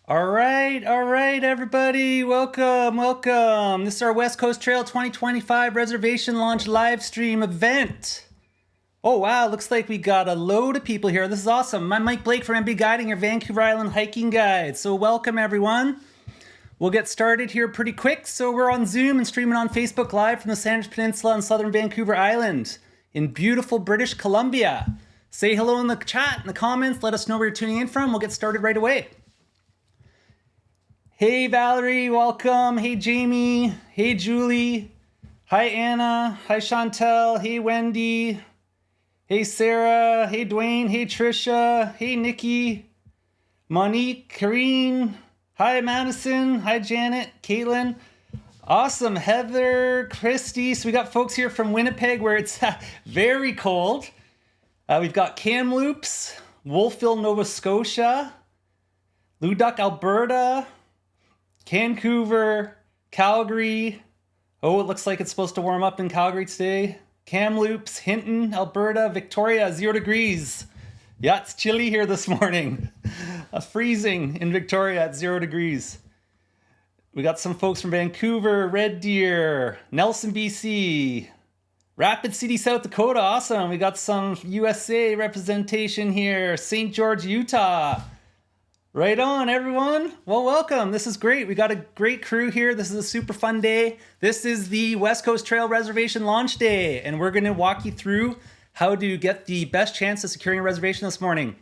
All right, everybody. Welcome. This is our West Coast Trail 2025 reservation launch live stream event. Oh, wow. Looks like we got a load of people here. This is awesome. I'm Mike Blake from MB Guiding, your Vancouver Island hiking guide. So welcome, everyone. We'll get started here pretty quick. So we're on Zoom and streaming on Facebook Live from the Sandwich Peninsula on southern Vancouver Island in beautiful British Columbia. Say hello in the chat, in the comments. Let us know where you're tuning in from. We'll get started right away. Hey Valerie, welcome. Hey Jamie. Hey Julie. Hi Anna. Hi Chantel. Hey Wendy. Hey Sarah. Hey Dwayne. Hey Trisha. Hey Nikki. Monique. Karine. Hi Madison. Hi Janet. Caitlin. Awesome. Heather. Christy. So we got folks here from Winnipeg where it's very cold. We've got Kamloops, Wolfville, Nova Scotia, Leduc, Alberta, Vancouver, Calgary. Oh, it looks like it's supposed to warm up in Calgary today. Kamloops, Hinton, Alberta, Victoria, 0 degrees. Yeah, it's chilly here this morning. Freezing in Victoria at 0 degrees. We got some folks from Vancouver, Red Deer, Nelson, BC, Rapid City, South Dakota. Awesome. We got some USA representation here. St. George, Utah. Right on, everyone. Well, welcome. This is great. We got a great crew here. This is a super fun day. This is the West Coast Trail Reservation launch day, and we're going to walk you through how to get the best chance of securing a reservation this morning.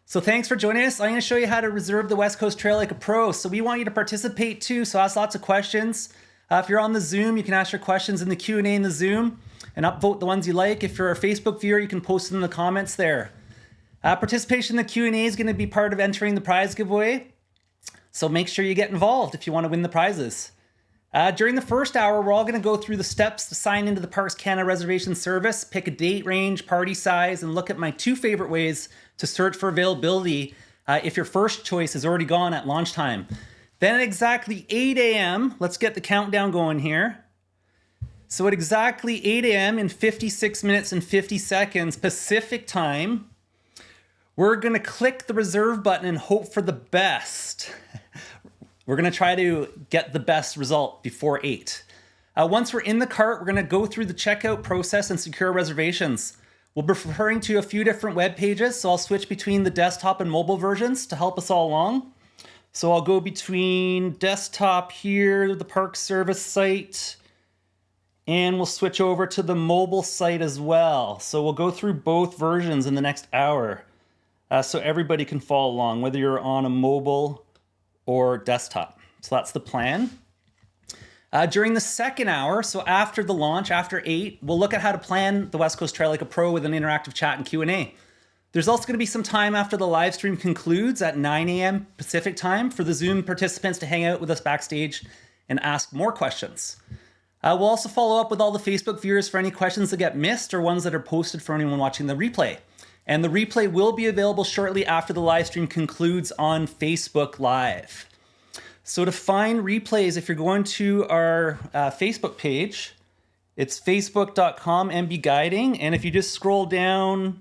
So thanks for joining us. I'm going to show you how to reserve the West Coast Trail like a pro. So we want you to participate too, so ask lots of questions. If you're on the Zoom, you can ask your questions in the Q&A in the Zoom and upvote the ones you like. If you're a Facebook viewer, you can post them in the comments there. Participation in the Q&A is going to be part of entering the prize giveaway. So make sure you get involved if you want to win the prizes. During the first hour, we're all going to go through the steps to sign into the Parks Canada reservation service, pick a date range, party size, and look at my 2 favorite ways to search for availability if your first choice is already gone at launch time. Then at exactly 8 a.m., let's get the countdown going here. So at exactly 8 a.m. in 56 minutes and 50 seconds Pacific time, we're going to click the reserve button and hope for the best. We're going to try to get the best result before 8. Once we're in the cart, we're going to go through the checkout process and secure reservations. We'll be referring to a few different web pages, so I'll switch between the desktop and mobile versions to help us all along. So I'll go between desktop here, the park service site, and we'll switch over to the mobile site as well. So we'll go through both versions in the next hour. So everybody can follow along, whether you're on a mobile or desktop. So that's the plan. During the second hour, so after the launch, after 8, we'll look at how to plan the West Coast Trail like a pro with an interactive chat and Q&A. There's also going to be some time after the live stream concludes at 9 a.m. Pacific time for the Zoom participants to hang out with us backstage and ask more questions. We'll also follow up with all the Facebook viewers for any questions that get missed or ones that are posted for anyone watching the replay. And the replay will be available shortly after the live stream concludes on Facebook Live. So to find replays, if you're going to our Facebook page, it's facebook.com/mbguiding. And if you just scroll down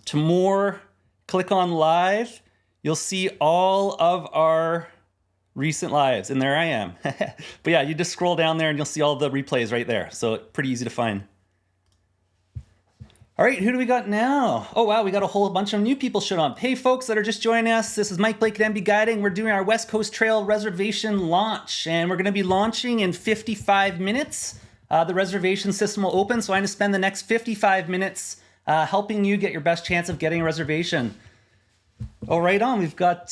to more, click on live, you'll see all of our recent lives. And there I am. But yeah, you just scroll down there and you'll see all the replays right there. So pretty easy to find. All right, who do we got now? Oh, wow, we got a whole bunch of new people showing up. Hey, folks that are just joining us, this is Mike Blake at MB Guiding. We're doing our West Coast Trail reservation launch, and we're going to be launching in 55 minutes. The reservation system will open, so I'm going to spend the next 55 minutes helping you get your best chance of getting a reservation. Oh, right on. We've got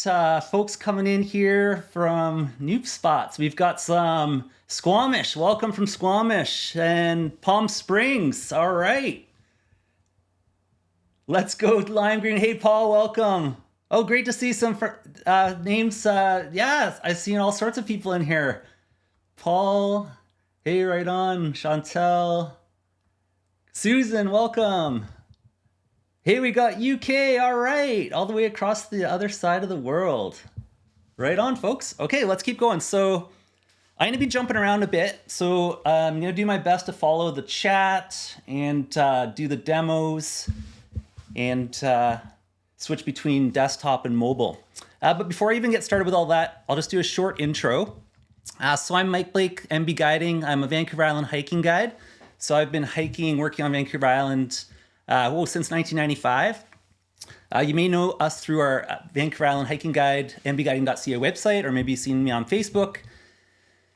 folks coming in here from new spots. We've got some Squamish. Welcome from Squamish and Palm Springs. All right. Let's go Lime Green. Hey, Paul, welcome. Oh, great to see some names. Yeah, I've seen all sorts of people in here. Paul, hey, right on. Chantel. Susan, welcome. Hey, we got UK, all right. All the way across the other side of the world. Right on, folks. Okay, let's keep going. So I'm going to be jumping around a bit. So I'm going to do my best to follow the chat and do the demos and switch between desktop and mobile. But before I even get started with all that, I'll just do a short intro. So I'm Mike Blake, MB Guiding. I'm a Vancouver Island hiking guide. So I've been hiking, working on Vancouver Island since 1995. You may know us through our Vancouver Island hiking guide, mbguiding.ca website, or maybe you've seen me on Facebook.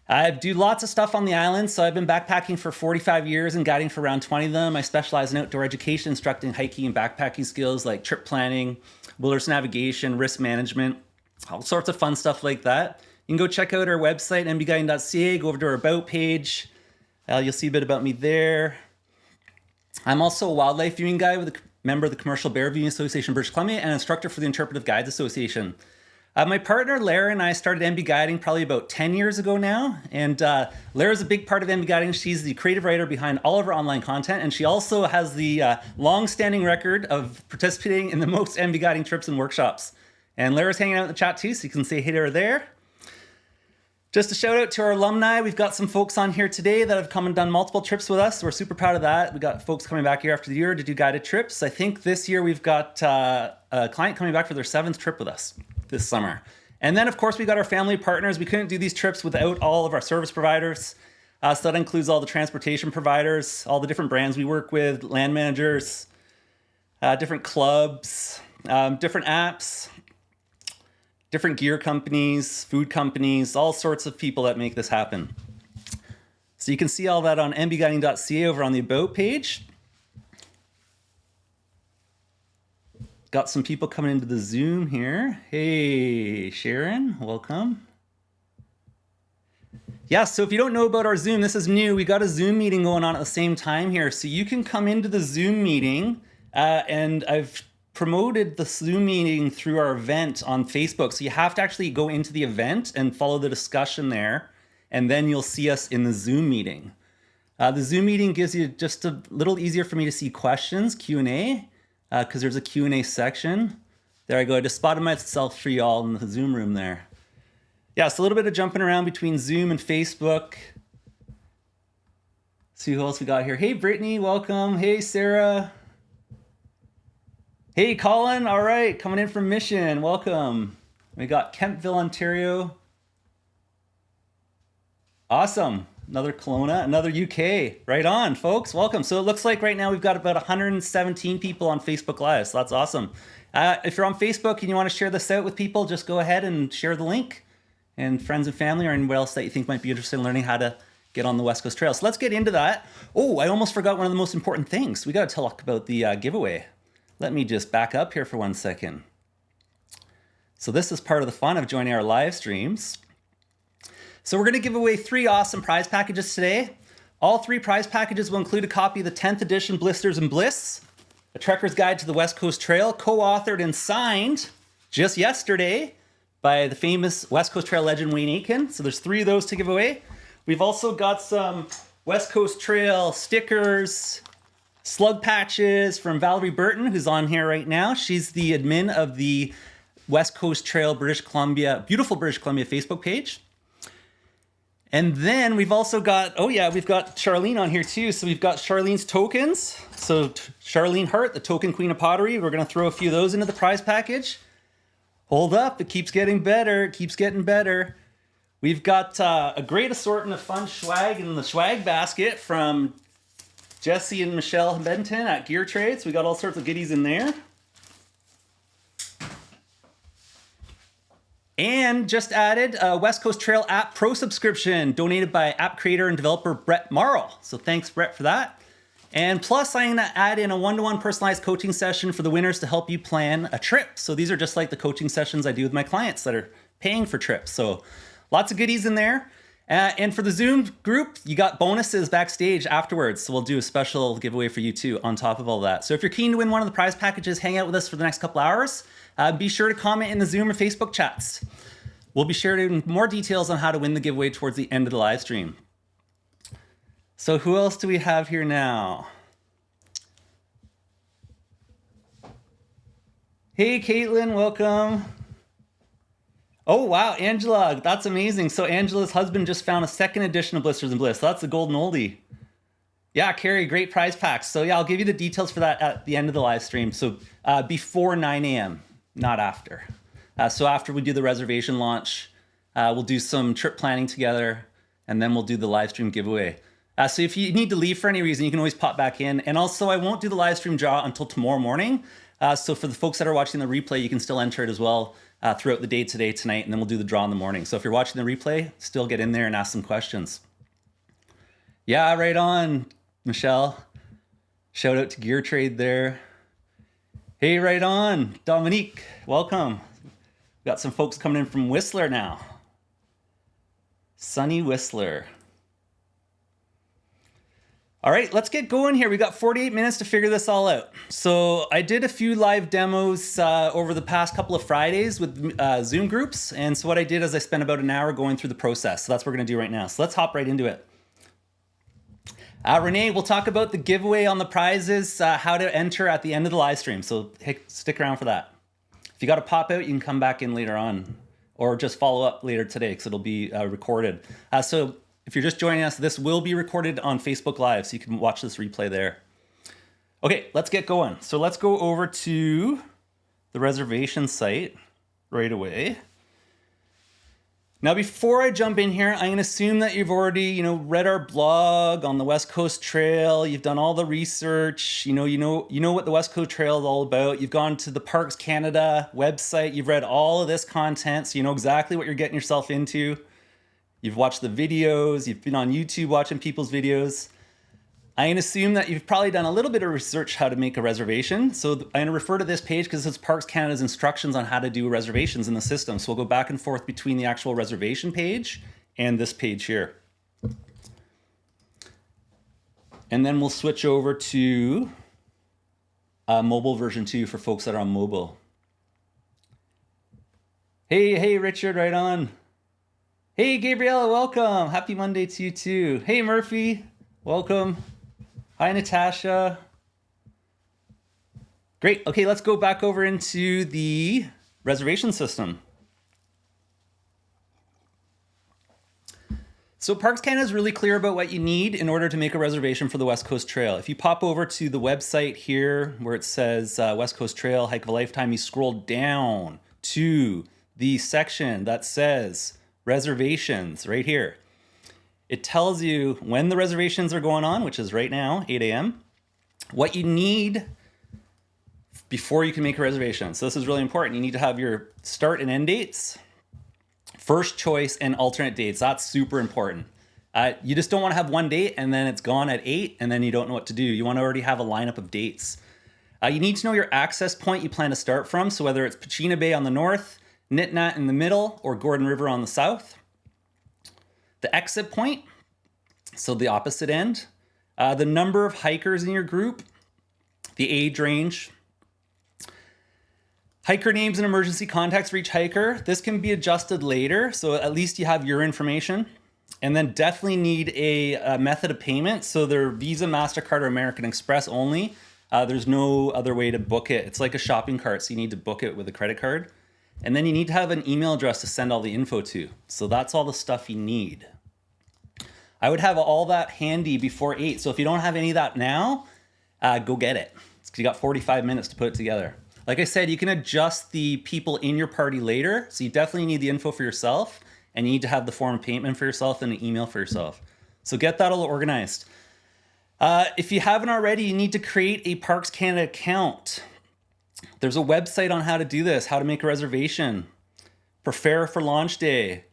I do lots of stuff on the island, so I've been backpacking for 45 years and guiding for around 20 of them. I specialize in outdoor education, instructing hiking and backpacking skills like trip planning, wilderness navigation, risk management, all sorts of fun stuff like that. You can go check out our website, mbguiding.ca, go over to our About page. You'll see a bit about me there. I'm also a wildlife viewing guide with a member of the Commercial Bear Viewing Association, British Columbia, and instructor for the Interpretive Guides Association. My partner, Lara, and I started MB Guiding probably about 10 years ago now. And Lara's a big part of MB Guiding. She's the creative writer behind all of our online content. And she also has the long-standing record of participating in the most MB Guiding trips and workshops. And Lara's hanging out in the chat too, so you can say hey to her there. Just a shout out to our alumni. We've got some folks on here today that have come and done multiple trips with us. We're super proud of that. We got folks coming back year after the year to do guided trips. I think this year we've got a client coming back for their 7th trip with us this summer. And then of course we got our family partners. We couldn't do these trips without all of our service providers. So that includes all the transportation providers, all the different brands we work with, land managers, different clubs, different apps, different gear companies, food companies, all sorts of people that make this happen. So you can see all that on mbguiding.ca over on the About page. Got some people coming into the Zoom here. Hey, Sharon, welcome. Yeah, so if you don't know about our Zoom, this is new. We got a Zoom meeting going on at the same time here. So you can come into the Zoom meeting and I've promoted the Zoom meeting through our event on Facebook. So you have to actually go into the event and follow the discussion there, and then you'll see us in the Zoom meeting. The Zoom meeting gives you just a little easier for me to see questions, Q&A, because there's a Q&A section. There I go, I just spotted myself for y'all in the Zoom room there. Yeah, so a little bit of jumping around between Zoom and Facebook. See who else we got here. Hey, Brittany, welcome. Hey, Sarah. Hey, Colin, all right, coming in from Mission, welcome. We got Kemptville, Ontario. Awesome, another Kelowna, another UK. Right on, folks, welcome. So it looks like right now we've got about 117 people on Facebook Live, so that's awesome. If you're on Facebook and you want to share this out with people, just go ahead and share the link. And friends and family or anyone else that you think might be interested in learning how to get on the West Coast Trail. So let's get into that. Oh, I almost forgot one of the most important things. We got to talk about the giveaway. Let me just back up here for 1 second. So this is part of the fun of joining our live streams. So we're going to give away 3 awesome prize packages today. All 3 prize packages will include a copy of the 10th edition Blisters and Bliss, a Trekker's Guide to the West Coast Trail, co-authored and signed just yesterday by the famous West Coast Trail legend Wayne Aitken. So there's 3 of those to give away. We've also got some West Coast Trail stickers, slug patches from Valerie Burton, who's on here right now. She's the admin of the West Coast Trail British Columbia, beautiful British Columbia Facebook page. And then we've also got, we've got Charlene on here too. So we've got Charlene's tokens. So Charlene Hart, the token queen of pottery. We're going to throw a few of those into the prize package. Hold up, it keeps getting better. It keeps getting better. We've got a great assortment of fun swag in the swag basket from Jesse and Michelle Benton at Gear Trades. We got all sorts of goodies in there. And just added a West Coast Trail app pro subscription donated by app creator and developer Brett Marl. So thanks, Brett, for that. And plus, I'm going to add in a one-to-one personalized coaching session for the winners to help you plan a trip. So these are just like the coaching sessions I do with my clients that are paying for trips. So lots of goodies in there. And for the Zoom group, you got bonuses backstage afterwards. So we'll do a special giveaway for you too on top of all that. So if you're keen to win one of the prize packages, hang out with us for the next couple hours. Be sure to comment in the Zoom or Facebook chats. We'll be sharing more details on how to win the giveaway towards the end of the live stream. So who else do we have here now? Hey, Caitlin, welcome. Oh, wow, Angela, that's amazing. So Angela's husband just found a 2nd edition of Blisters and Bliss. So that's the golden oldie. Yeah, Carrie, great prize packs. So yeah, I'll give you the details for that at the end of the live stream. So before 9 a.m., not after. So after we do the reservation launch, we'll do some trip planning together, and then we'll do the live stream giveaway. So if you need to leave for any reason, you can always pop back in. And also, I won't do the live stream draw until tomorrow morning. So for the folks that are watching the replay, you can still enter it as well throughout the day today, tonight, and then we'll do the draw in the morning. So if you're watching the replay, still get in there and ask some questions. Yeah, right on, Michelle. Shout out to Gear Trade there. Hey, right on, Dominique. Welcome. We've got some folks coming in from Whistler now. Sunny Whistler. All right, let's get going here. We got 48 minutes to figure this all out. So I did a few live demos over the past couple of Fridays with Zoom groups. And so what I did is I spent about an hour going through the process. So that's what we're gonna do right now. So let's hop right into it. Renee, we'll talk about the giveaway on the prizes, how to enter at the end of the live stream. So hey, stick around for that. If you got to pop out, you can come back in later on or just follow up later today because it'll be recorded. So if you're just joining us, this will be recorded on Facebook Live, so you can watch this replay there. Okay, let's get going. So let's go over to the reservation site right away. Now, before I jump in here, I'm going to assume that you've already, read our blog on the West Coast Trail. You've done all the research. You know what the West Coast Trail is all about. You've gone to the Parks Canada website. You've read all of this content, so you know exactly what you're getting yourself into. You've watched the videos. You've been on YouTube watching people's videos. I'm going to assume that you've probably done a little bit of research how to make a reservation. So I'm going to refer to this page because it's Parks Canada's instructions on how to do reservations in the system. So we'll go back and forth between the actual reservation page and this page here. And then we'll switch over to mobile version 2 for folks that are on mobile. Hey, Richard, right on. Hey, Gabriella, welcome. Happy Monday to you too. Hey, Murphy, welcome. Hi, Natasha. Great. Okay, let's go back over into the reservation system. So Parks Canada is really clear about what you need in order to make a reservation for the West Coast Trail. If you pop over to the website here where it says West Coast Trail, Hike of a Lifetime, you scroll down to the section that says reservations right here. It tells you when the reservations are going on, which is right now, 8 a.m., what you need before you can make a reservation. So this is really important. You need to have your start and end dates, first choice, and alternate dates. That's super important. You just don't want to have one date and then it's gone at 8 and then you don't know what to do. You want to already have a lineup of dates. You need to know your access point you plan to start from. So whether it's Pachina Bay on the north, Nitnat in the middle, or Gordon River on the south. The exit point, so the opposite end, the number of hikers in your group, the age range, hiker names and emergency contacts for each hiker. This can be adjusted later, so at least you have your information. And then definitely need a method of payment. So they're Visa, MasterCard, or American Express only. There's no other way to book it. It's like a shopping cart, so you need to book it with a credit card. And then you need to have an email address to send all the info to. So that's all the stuff you need. I would have all that handy before 8. So if you don't have any of that now, go get it. You got 45 minutes to put it together. Like I said, you can adjust the people in your party later. So you definitely need the info for yourself, and you need to have the form of payment for yourself and an email for yourself. So get that all organized. If you haven't already, you need to create a Parks Canada account. There's a website on how to do this, how to make a reservation, prepare for launch day.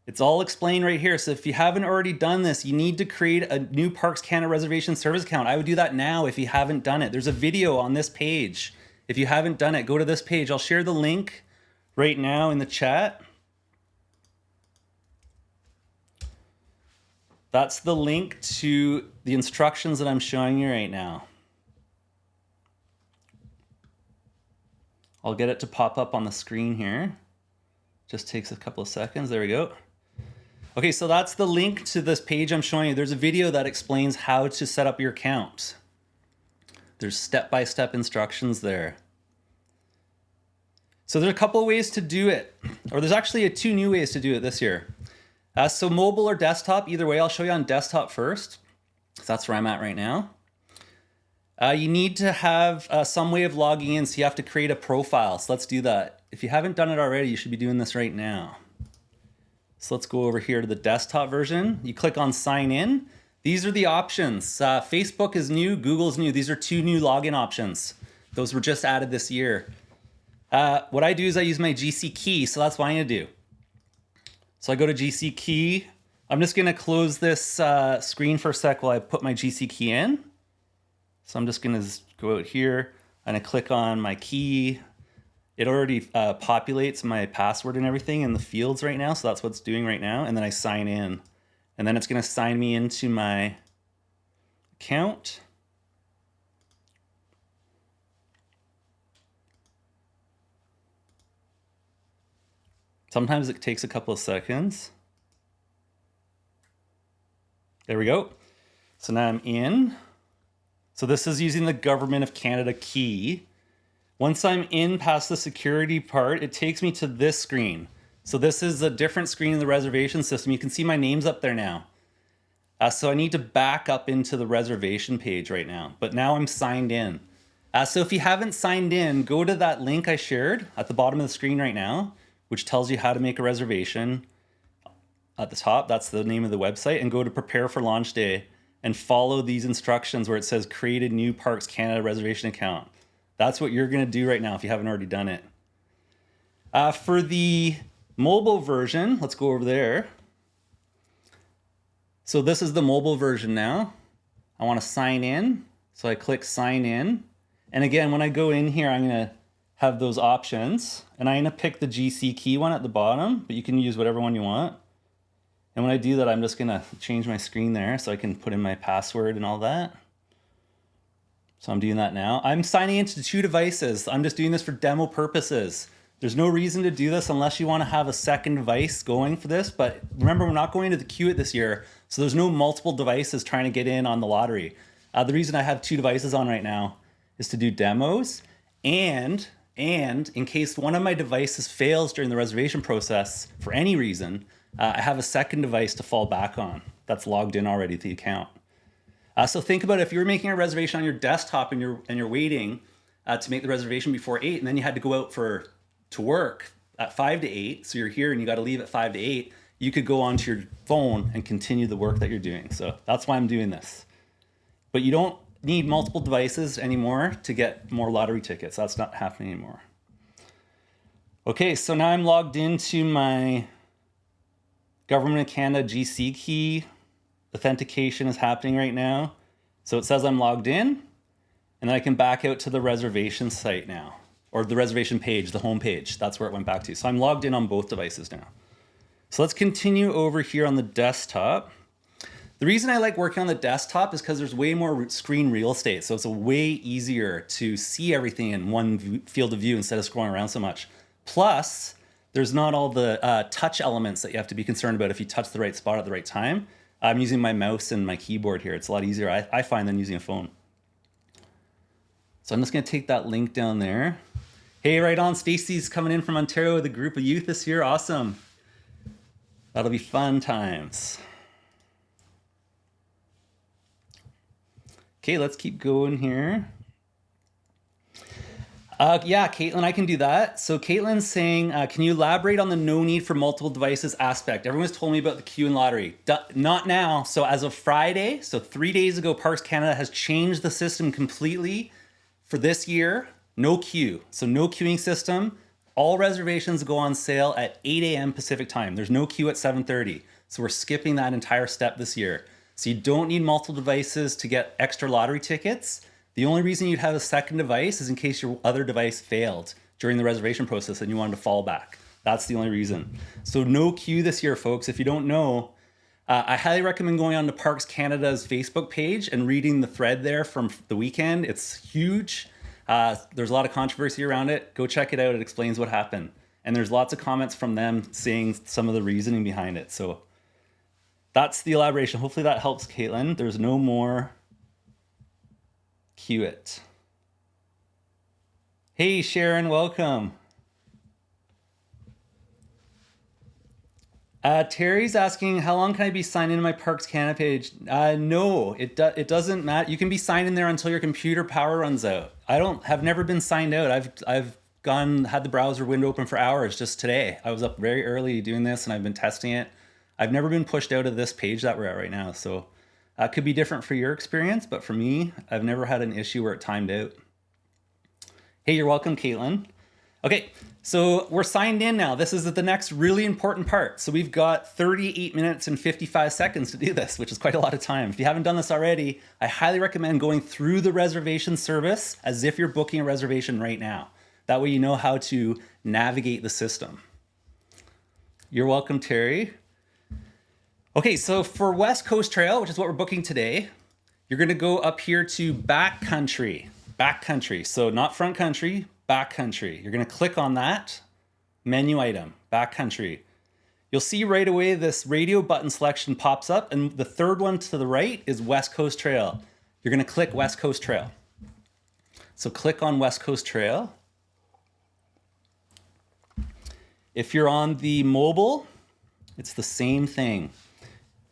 It's all explained right here. So if you haven't already done this, you need to create a new Parks Canada reservation service account. I would do that now if you haven't done it. There's a video on this page. If you haven't done it, go to this page. I'll share the link right now in the chat. That's the link to the instructions that I'm showing you right now. I'll get it to pop up on the screen here. Just takes a couple of seconds. There we go. Okay, so that's the link to this page I'm showing you. There's a video that explains how to set up your account. There's step-by-step instructions there. So there's a couple of ways to do it, or there's actually 2 new ways to do it this year. So mobile or desktop, either way, I'll show you on desktop first. So that's where I'm at right now. You need to have some way of logging in, so you have to create a profile. So let's do that. If you haven't done it already, you should be doing this right now. So let's go over here to the desktop version. You click on sign in. These are the options. Facebook is new, Google's new. These are two new login options. Those were just added this year. What I do is I use my GC key, so that's what I'm gonna do. So I go to GC key. I'm just gonna close this screen for a sec while I put my GC key in. So I'm just gonna go out here and I click on my key. It already populates my password and everything in the fields right now, so that's what it's doing right now. And then I sign in. And then it's gonna sign me into my account. Sometimes it takes a couple of seconds. There we go. So now I'm in. So this is using the Government of Canada key. Once I'm in past the security part, it takes me to this screen. So this is a different screen in the reservation system. You can see my name's up there now. So I need to back up into the reservation page right now, but now I'm signed in. So if you haven't signed in, go to that link I shared at the bottom of the screen right now, which tells you how to make a reservation. At the top, that's the name of the website, and go to Prepare for Launch Day and follow these instructions where it says create a new Parks Canada reservation account. That's what you're gonna do right now if you haven't already done it. For the mobile version, let's go over there. So this is the mobile version now. I wanna sign in, so I click sign in. And again, when I go in here, I'm gonna have those options, and I'm gonna pick the GC key one at the bottom, but you can use whatever one you want. And when I do that, I'm just gonna change my screen there so I can put in my password and all that. So I'm doing that now. I'm signing into 2 devices. I'm just doing this for demo purposes. There's no reason to do this unless you wanna have a second device going for this, but remember, we're not going to the queue this year, so there's no multiple devices trying to get in on the lottery. The reason I have 2 devices on right now is to do demos, and in case one of my devices fails during the reservation process for any reason, I have a second device to fall back on that's logged in already to the account. So think about it, if you were making a reservation on your desktop and you're waiting to make the reservation before 8, and then you had to go out to work at 5 to 8, so you're here and you got to leave at 5 to 8, you could go onto your phone and continue the work that you're doing. So that's why I'm doing this. But you don't need multiple devices anymore to get more lottery tickets. That's not happening anymore. Okay, so now I'm logged into my Government of Canada GC key. Authentication is happening right now. So it says I'm logged in, and then I can back out to the reservation site now, or the reservation page, the home page. That's where it went back to. So I'm logged in on both devices now. So let's continue over here on the desktop. The reason I like working on the desktop is because there's way more screen real estate. So it's a way easier to see everything in one field of view instead of scrolling around so much. Plus, there's not all the touch elements that you have to be concerned about if you touch the right spot at the right time. I'm using my mouse and my keyboard here. It's a lot easier, I find, than using a phone. So I'm just gonna take that link down there. Hey, right on, Stacy's coming in from Ontario with a group of youth this year. Awesome. That'll be fun times. Okay, let's keep going here. Yeah, Caitlin, I can do that. So Caitlin's saying, can you elaborate on the no need for multiple devices aspect? Everyone's told me about the queue and lottery. Not now. So as of Friday, so 3 days ago, Parks Canada has changed the system completely for this year. No queue. So no queuing system. All reservations go on sale at 8 a.m. Pacific time. There's no queue at 7:30. So we're skipping that entire step this year. So you don't need multiple devices to get extra lottery tickets. The only reason you'd have a second device is in case your other device failed during the reservation process and you wanted to fall back. That's the only reason. So no queue this year, folks. If you don't know, I highly recommend going on to Parks Canada's Facebook page and reading the thread there from the weekend. It's huge. There's a lot of controversy around it. Go check it out. It explains what happened. And there's lots of comments from them saying some of the reasoning behind it. So that's the elaboration. Hopefully that helps, Caitlin. There's no more queue it. Hey, Sharon, welcome. Terry's asking, how long can I be signed into my Parks Canada page? No, it doesn't matter. You can be signed in there until your computer power runs out. Have never been signed out. I've had the browser window open for hours just today. I was up very early doing this and I've been testing it. I've never been pushed out of this page that we're at right now. So could be different for your experience, but for me, I've never had an issue where it timed out. Hey, you're welcome, Caitlin. Okay, so we're signed in now. This is the next really important part. So we've got 38 minutes and 55 seconds to do this, which is quite a lot of time. If you haven't done this already, I highly recommend going through the reservation service as if you're booking a reservation right now. That way you know how to navigate the system. You're welcome, Terry. Okay, so for West Coast Trail, which is what we're booking today, you're gonna go up here to backcountry. Backcountry, so not front country, backcountry. You're gonna click on that menu item, backcountry. You'll see right away this radio button selection pops up, and the third one to the right is West Coast Trail. You're gonna click West Coast Trail. So click on West Coast Trail. If you're on the mobile, it's the same thing.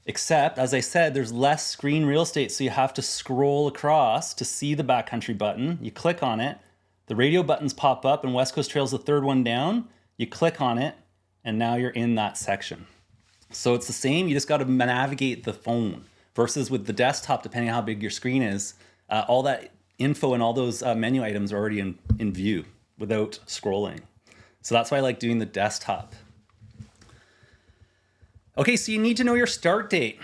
Except, as I said, there's less screen real estate, so you have to scroll across to see the backcountry button. You click on it, the radio buttons pop up, and West Coast Trail's the third one down. You click on it, and now you're in that section. So it's the same, you just gotta navigate the phone. Versus with the desktop, depending on how big your screen is, all that info and all those menu items are already in view without scrolling. So that's why I like doing the desktop. Okay, so you need to know your start date.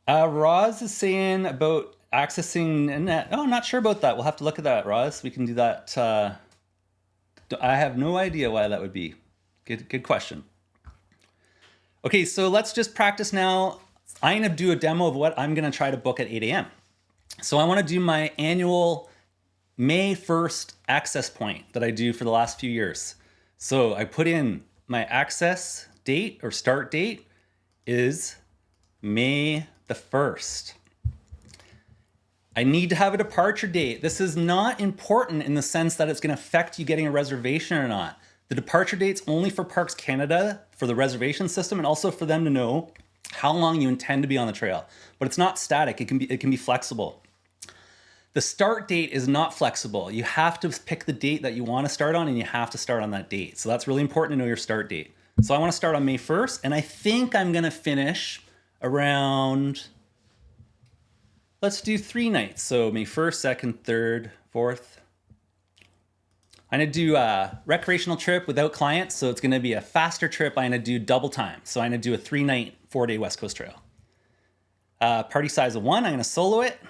Roz is saying about accessing net. Oh, I'm not sure about that. We'll have to look at that, Roz. We can do that. I have no idea why that would be. Good question. Okay, so let's just practice now. I'm gonna do a demo of what I'm gonna try to book at 8 a.m. So I wanna do my annual May 1st access point that I do for the last few years. So I put in my access date or start date is May the 1st. I need to have a departure date. This is not important in the sense that it's going to affect you getting a reservation or not. The departure date's only for Parks Canada for the reservation system and also for them to know how long you intend to be on the trail. But it's not static. It can be flexible. The start date is not flexible. You have to pick the date that you want to start on and you have to start on that date. So that's really important to know your start date. So I want to start on May 1st and I think I'm going to finish around, let's do 3 nights. So May 1st, 2nd, 3rd, 4th. I'm going to do a recreational trip without clients. So it's going to be a faster trip. I'm going to do double time. So I'm going to do a 3-night, 4-day West Coast Trail. Party size of 1, I'm going to solo it.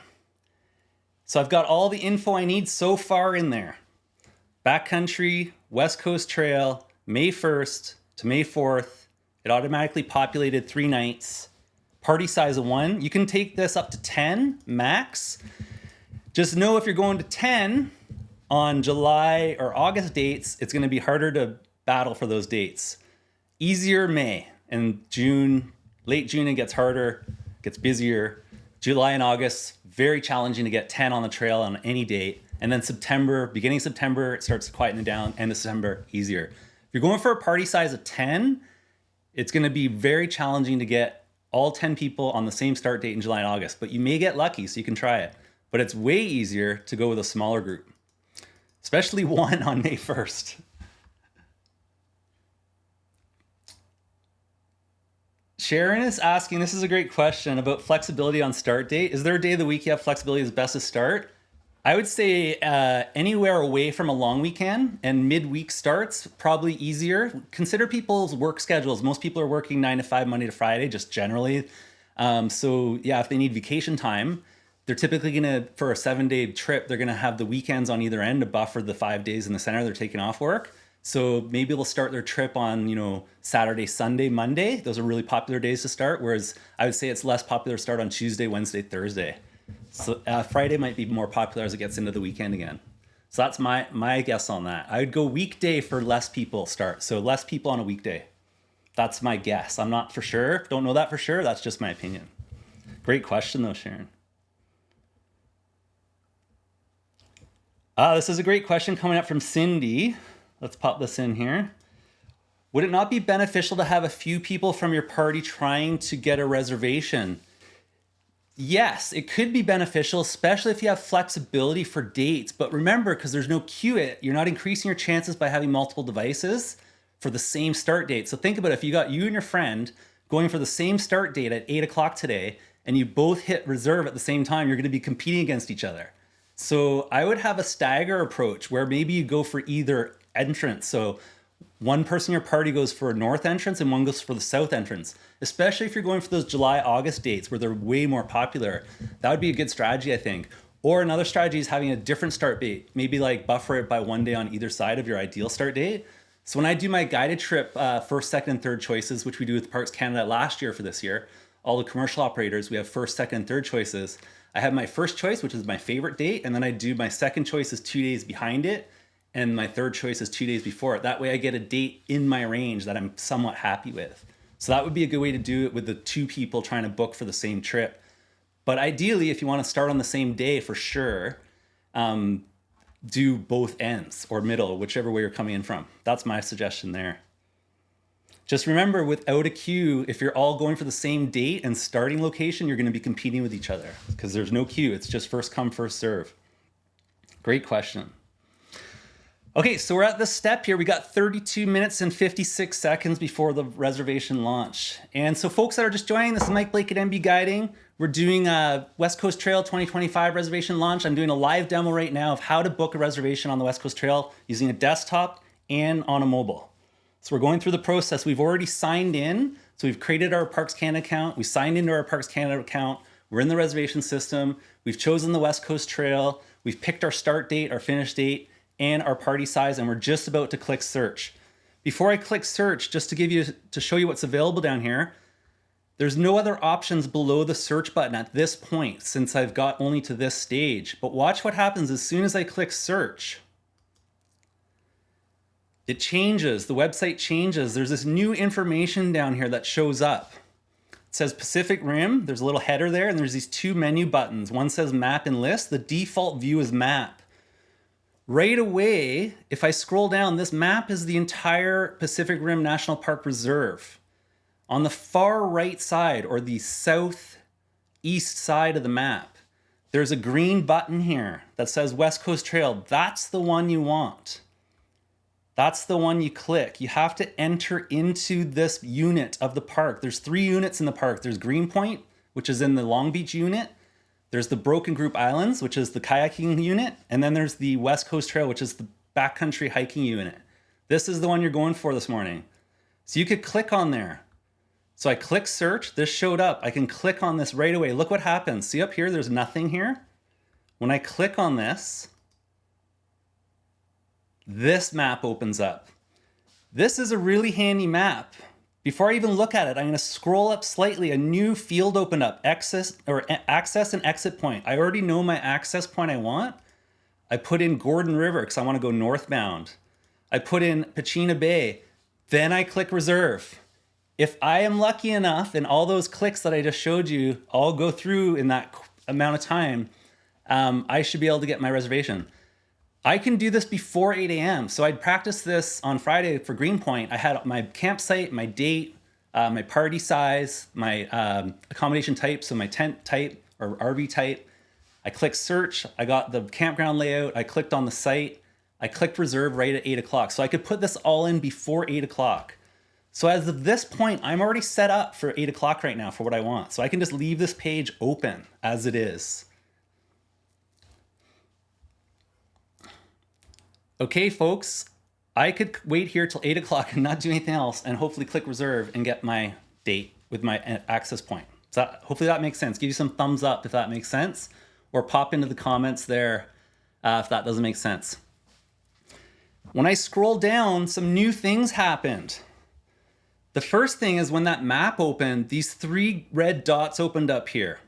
So I've got all the info I need so far in there. Backcountry, West Coast Trail, May 1st to May 4th. It automatically populated 3 nights. Party size of 1. You can take this up to 10 max. Just know if you're going to 10 on July or August dates, it's going to be harder to battle for those dates. Easier May and June, late June it gets harder, gets busier. July and August, very challenging to get 10 on the trail on any date. And then September, beginning of September, it starts quietening down. End of December, easier. If you're going for a party size of 10, it's going to be very challenging to get all 10 people on the same start date in July and August. But you may get lucky, so you can try it. But it's way easier to go with a smaller group, especially 1 on May 1st. Sharon is asking, this is a great question about flexibility on start date. Is there a day of the week you have flexibility as best to start? I would say anywhere away from a long weekend and midweek starts, probably easier. Consider people's work schedules. Most people are working 9 to 5, Monday to Friday, just generally. So yeah, if they need vacation time, they're typically gonna, for a 7-day trip, they're gonna have the weekends on either end to buffer the 5 days in the center they're taking off work. So maybe they'll start their trip on, Saturday, Sunday, Monday. Those are really popular days to start. Whereas I would say it's less popular to start on Tuesday, Wednesday, Thursday. So Friday might be more popular as it gets into the weekend again. So that's my guess on that. I would go weekday for less people start. So less people on a weekday. That's my guess. I'm not for sure. Don't know that for sure. That's just my opinion. Great question though, Sharon. This is a great question coming up from Cindy. Let's pop this in here. Would it not be beneficial to have a few people from your party trying to get a reservation? Yes, it could be beneficial, especially if you have flexibility for dates. But remember, because there's no queue, you're not increasing your chances by having multiple devices for the same start date. So think about it. If you got you and your friend going for the same start date at 8 o'clock today, and you both hit reserve at the same time, you're going to be competing against each other. So I would have a stagger approach where maybe you go for either entrance. So one person in your party goes for a north entrance and one goes for the south entrance, especially if you're going for those July, August dates where they're way more popular. That would be a good strategy, I think. Or another strategy is having a different start date, maybe like buffer it by 1 day on either side of your ideal start date. So when I do my guided trip, first, second, and third choices, which we do with Parks Canada last year for this year, all the commercial operators, we have first, second, and third choices. I have my first choice, which is my favorite date, and then I do my second choice is 2 days behind it, and my third choice is 2 days before it. That way I get a date in my range that I'm somewhat happy with. So that would be a good way to do it with the two people trying to book for the same trip. But ideally, if you want to start on the same day for sure, do both ends or middle, whichever way you're coming in from. That's my suggestion there. Just remember, without a queue, if you're all going for the same date and starting location, you're going to be competing with each other because there's no queue. It's just first come, first serve. Great question. Okay, so we're at this step here. We got 32 minutes and 56 seconds before the reservation launch. And so folks that are just joining, this is Mike Blake at MB Guiding. We're doing a West Coast Trail 2025 reservation launch. I'm doing a live demo right now of how to book a reservation on the West Coast Trail using a desktop and on a mobile. So we're going through the process. We've already signed in. So we've created our Parks Canada account. We signed into our Parks Canada account. We're in the reservation system. We've chosen the West Coast Trail. We've picked our start date, our finish date, and our party size, and we're just about to click search. Before I click search, just to show you what's available down here, there's no other options below the search button at this point since I've got only to this stage. But watch what happens as soon as I click search. It changes, the website changes. There's this new information down here that shows up. It says Pacific Rim, there's a little header there, and there's these two menu buttons. One says map and list, the default view is map. Right away, if I scroll down, this map is the entire Pacific Rim National Park Reserve. On the far right side, or the southeast side of the map, there's a green button here that says West Coast Trail. That's the one you want. That's the one you click. You have to enter into this unit of the park. There's 3 units in the park. There's Greenpoint, which is in the Long Beach unit. There's the Broken Group Islands, which is the kayaking unit. And then there's the West Coast Trail, which is the backcountry hiking unit. This is the one you're going for this morning. So you could click on there. So I click search, this showed up. I can click on this right away. Look what happens. See up here, there's nothing here. When I click on this map opens up. This is a really handy map. Before I even look at it, I'm going to scroll up slightly. A new field opened up, access and exit point. I already know my access point I want. I put in Gordon River because I want to go northbound. I put in Pachena Bay. Then I click reserve. If I am lucky enough and all those clicks that I just showed you all go through in that amount of time, I should be able to get my reservation. I can do this before 8 a.m. So I'd practice this on Friday for Greenpoint. I had my campsite, my date, my party size, my accommodation type, so my tent type or RV type. I clicked search. I got the campground layout. I clicked on the site. I clicked reserve right at 8 o'clock. So I could put this all in before 8 o'clock. So as of this point, I'm already set up for 8 o'clock right now for what I want. So I can just leave this page open as it is. Okay, folks, I could wait here till 8 o'clock and not do anything else and hopefully click reserve and get my date with my access point. So hopefully that makes sense. Give you some thumbs up if that makes sense, or pop into the comments there if that doesn't make sense. When I scroll down, some new things happened. The first thing is when that map opened, these 3 red dots opened up here,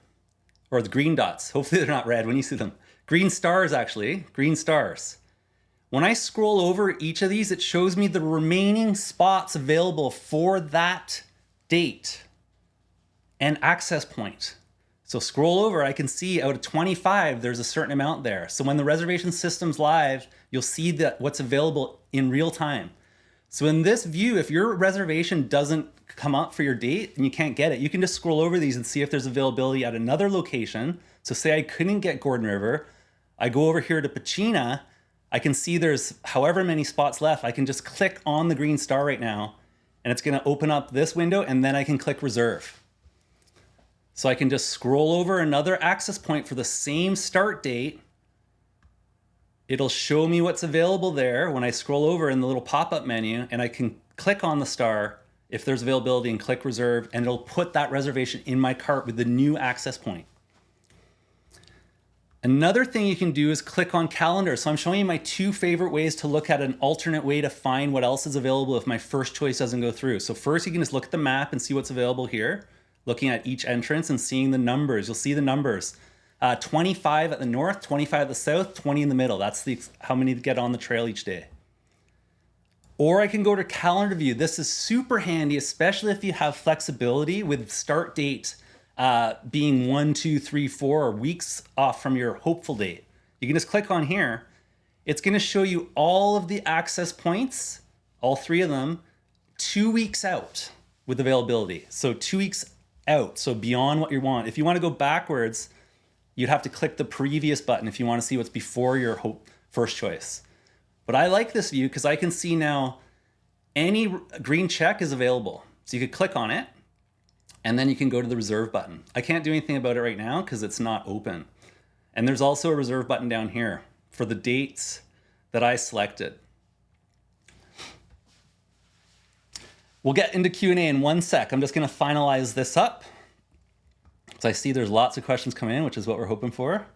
or the green dots. Hopefully they're not red when you see them. Green stars, actually, green stars. When I scroll over each of these, it shows me the remaining spots available for that date and access point. So scroll over, I can see out of 25, there's a certain amount there. So when the reservation system's live, you'll see that what's available in real time. So in this view, if your reservation doesn't come up for your date and you can't get it, you can just scroll over these and see if there's availability at another location. So say I couldn't get Gordon River, I go over here to Pachina, I can see there's however many spots left. I can just click on the green star right now and it's gonna open up this window and then I can click reserve. So I can just scroll over another access point for the same start date. It'll show me what's available there when I scroll over in the little pop-up menu, and I can click on the star if there's availability and click reserve, and it'll put that reservation in my cart with the new access point. Another thing you can do is click on calendar. So I'm showing you my 2 favorite ways to look at an alternate way to find what else is available if my first choice doesn't go through. So first you can just look at the map and see what's available here, looking at each entrance and seeing the numbers. You'll see the numbers. 25 at the north, 25 at the south, 20 in the middle. That's how many get on the trail each day. Or I can go to calendar view. This is super handy, especially if you have flexibility with start date being 1, 2, 3, 4 or weeks off from your hopeful date. You can just click on here. It's going to show you all of the access points, all 3 of them, 2 weeks out with availability. So 2 weeks out, so beyond what you want. If you want to go backwards, you'd have to click the previous button if you want to see what's before your first choice. But I like this view because I can see now any green check is available. So you could click on it and then you can go to the reserve button. I can't do anything about it right now because it's not open. And there's also a reserve button down here for the dates that I selected. We'll get into Q&A in 1 sec. I'm just going to finalize this up. So I see there's lots of questions coming in, which is what we're hoping for.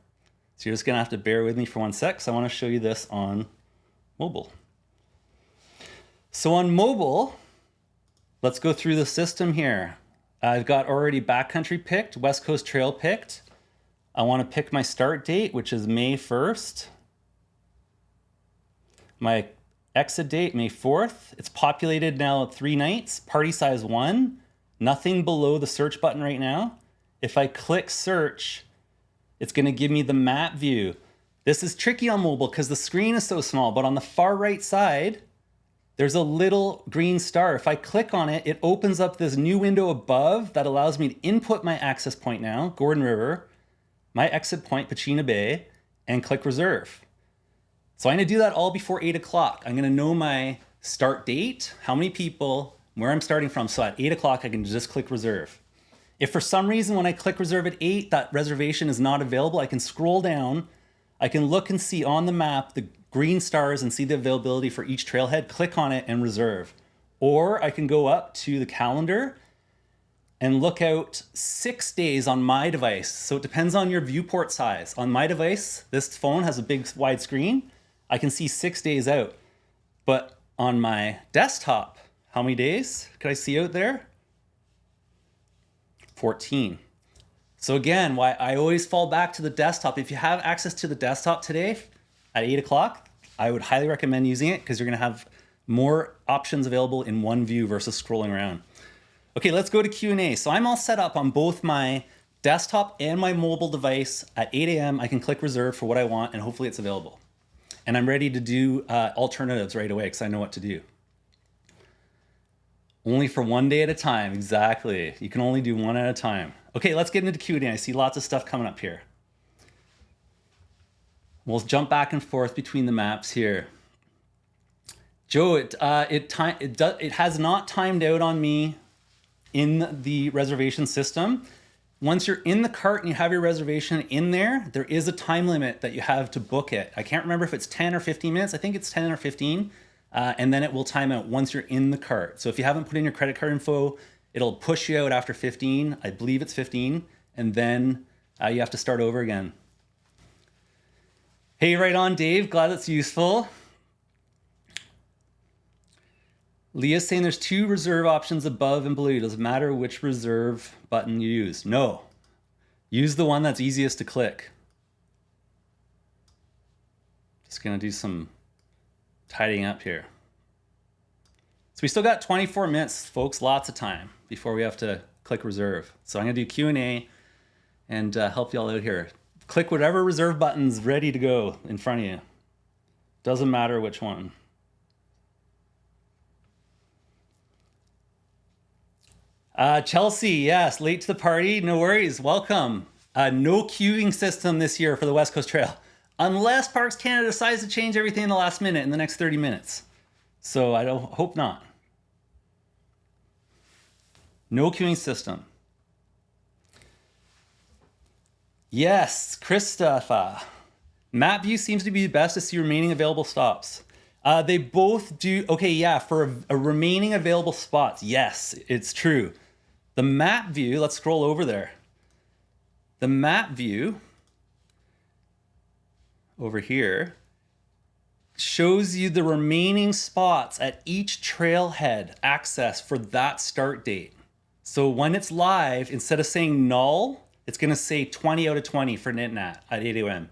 So you're just gonna have to bear with me for 1 sec. So I wanna show you this on mobile. So on mobile, let's go through the system here. I've got already backcountry picked, West Coast Trail picked. I wanna pick my start date, which is May 1st. My exit date, May 4th. It's populated now 3 nights, party size 1, nothing below the search button right now. If I click search, it's gonna give me the map view. This is tricky on mobile because the screen is so small, but on the far right side, there's a little green star. If I click on it, it opens up this new window above that allows me to input my access point now, Gordon River, my exit point, Pachina Bay, and click reserve. So I'm gonna do that all before 8 o'clock. I'm gonna know my start date, how many people, where I'm starting from. So at 8 o'clock, I can just click reserve. If for some reason when I click reserve at 8, that reservation is not available, I can scroll down, I can look and see on the map the green stars and see the availability for each trailhead, click on it and reserve. Or I can go up to the calendar and look out 6 days on my device. So it depends on your viewport size. On my device, this phone has a big wide screen. I can see 6 days out. But on my desktop, how many days could I see out there? 14. So again, why I always fall back to the desktop. If you have access to the desktop today at 8 o'clock, I would highly recommend using it because you're gonna have more options available in one view versus scrolling around. Okay, let's go to Q&A. So I'm all set up on both my desktop and my mobile device. At 8 a.m., I can click reserve for what I want and hopefully it's available. And I'm ready to do alternatives right away because I know what to do. Only for 1 day at a time, exactly. You can only do 1 at a time. Okay, let's get into Q&A. I see lots of stuff coming up here. We'll jump back and forth between the maps here. Joe, it has not timed out on me in the reservation system. Once you're in the cart and you have your reservation in there, there is a time limit that you have to book it. I can't remember if it's 10 or 15 minutes. I think it's 10 or 15. And then it will time out once you're in the cart. So if you haven't put in your credit card info, it'll push you out after 15. I believe it's 15. And then you have to start over again. Hey, right on, Dave. Glad it's useful. Leah's saying there's 2 reserve options above and below. It doesn't matter which reserve button you use. No. Use the one that's easiest to click. Just going to do some tidying up here. So we still got 24 minutes, folks, lots of time before we have to click reserve. So I'm gonna do Q&A and help y'all out here. Click whatever reserve button's ready to go in front of you. Doesn't matter which one. Chelsea, yes, late to the party. No worries. Welcome. No queuing system this year for the West Coast Trail, unless Parks Canada decides to change everything in the last minute in the next 30 minutes. So I don't hope not. No queuing system. Yes, Christopher. Map view seems to be best to see remaining available stops. They both do. Okay, yeah, for a remaining available spots. Yes, it's true. The map view, let's scroll over there. The map view over here shows you the remaining spots at each trailhead access for that start date. So when it's live, instead of saying null, it's going to say 20 out of 20 for Nitnat at 8 a.m.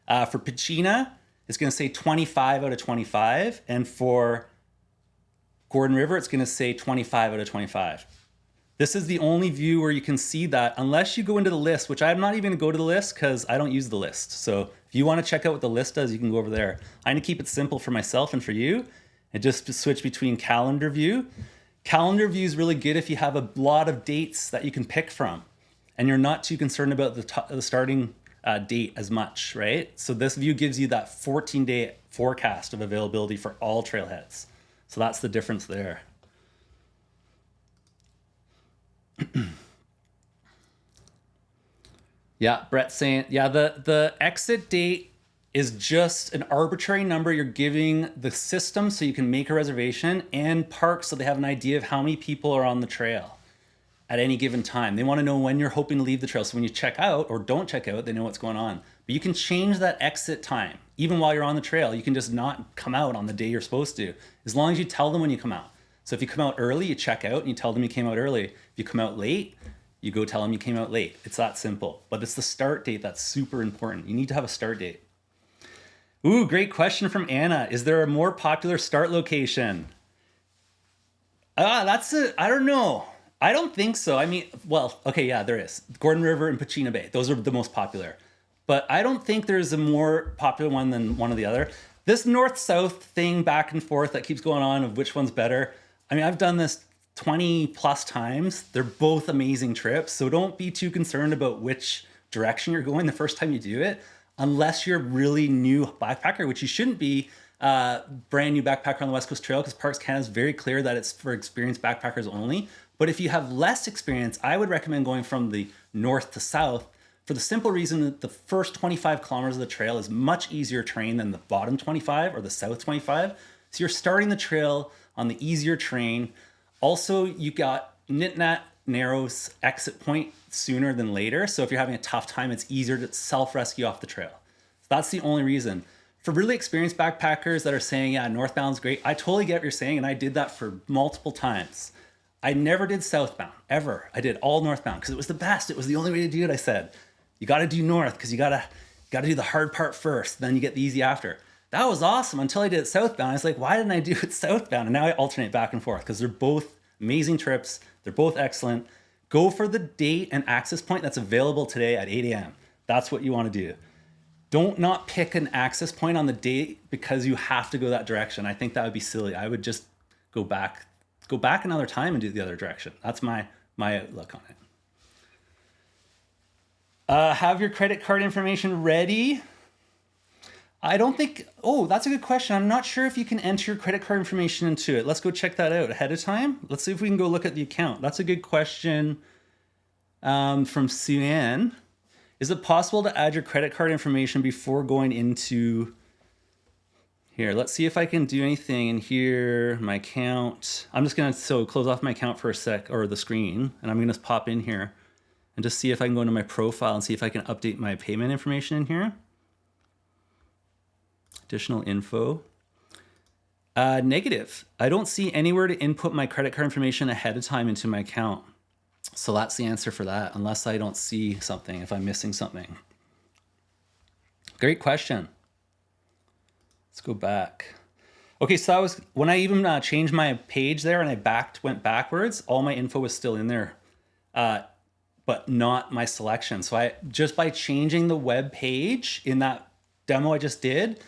For Pachina, it's going to say 25 out of 25. And for Gordon River, it's going to say 25 out of 25. This is the only view where you can see that unless you go into the list, which I'm not even going to go to the list because I don't use the list. So if you want to check out what the list does, you can go over there. I'm going to keep it simple for myself and for you and just switch between calendar view. Calendar view is really good if you have a lot of dates that you can pick from and you're not too concerned about the starting date as much, right? So this view gives you that 14-day forecast of availability for all trailheads. So that's the difference there. Yeah, Brett's saying, yeah, the exit date is just an arbitrary number you're giving the system so you can make a reservation and parks so they have an idea of how many people are on the trail at any given time. They want to know when you're hoping to leave the trail. So when you check out or don't check out, they know what's going on. But you can change that exit time. Even while you're on the trail, you can just not come out on the day you're supposed to, as long as you tell them when you come out. So if you come out early, you check out and you tell them you came out early. If you come out late, you go tell them you came out late. It's that simple. But it's the start date that's super important. You need to have a start date. Ooh, great question from Anna. Is there a more popular start location? I don't know. I don't think so. I mean, well, okay, yeah, there is. Gordon River and Pachina Bay. Those are the most popular. But I don't think there's a more popular one than one or the other. This north-south thing back and forth that keeps going on of which one's better. I mean, I've done this 20 plus times. They're both amazing trips. So don't be too concerned about which direction you're going the first time you do it, unless you're a really new backpacker, which you shouldn't be brand new backpacker on the West Coast Trail, because Parks Canada is very clear that it's for experienced backpackers only. But if you have less experience, I would recommend going from the north to south for the simple reason that the first 25 kilometers of the trail is much easier terrain than the bottom 25 or the south 25. So you're starting the trail on the easier terrain. Also, you got Nitnat Narrows exit point sooner than later. So if you're having a tough time, it's easier to self-rescue off the trail. So that's the only reason. For really experienced backpackers that are saying, yeah, northbound's great, I totally get what you're saying, and I did that for multiple times. I never did southbound, ever. I did all northbound because it was the best. It was the only way to do it, I said. You got to do north because you got to do the hard part first, then you get the easy after. That was awesome until I did it southbound. I was like, why didn't I do it southbound? And now I alternate back and forth because they're both amazing trips. They're both excellent. Go for the date and access point that's available today at 8 a.m. That's what you want to do. Don't not pick an access point on the date because you have to go that direction. I think that would be silly. I would just go back another time and do the other direction. That's my outlook on it. Have your credit card information ready? I don't think, oh, that's a good question. I'm not sure if you can enter your credit card information into it. Let's go check that out ahead of time. Let's see if we can go look at the account. That's a good question from Sue-Ann. Is it possible to add your credit card information before going into, here, let's see if I can do anything in here, my account. I'm just gonna close off my account for a sec, or the screen, and I'm gonna pop in here and just see if I can go into my profile and see if I can update my payment information in here. Additional info. Negative. I don't see anywhere to input my credit card information ahead of time into my account. So that's the answer for that, unless I don't see something, if I'm missing something. Great question. Let's go back. Okay, so that was, when I even changed my page there and I went backwards, all my info was still in there. But not my selection. So just by changing the web page in that demo I just did,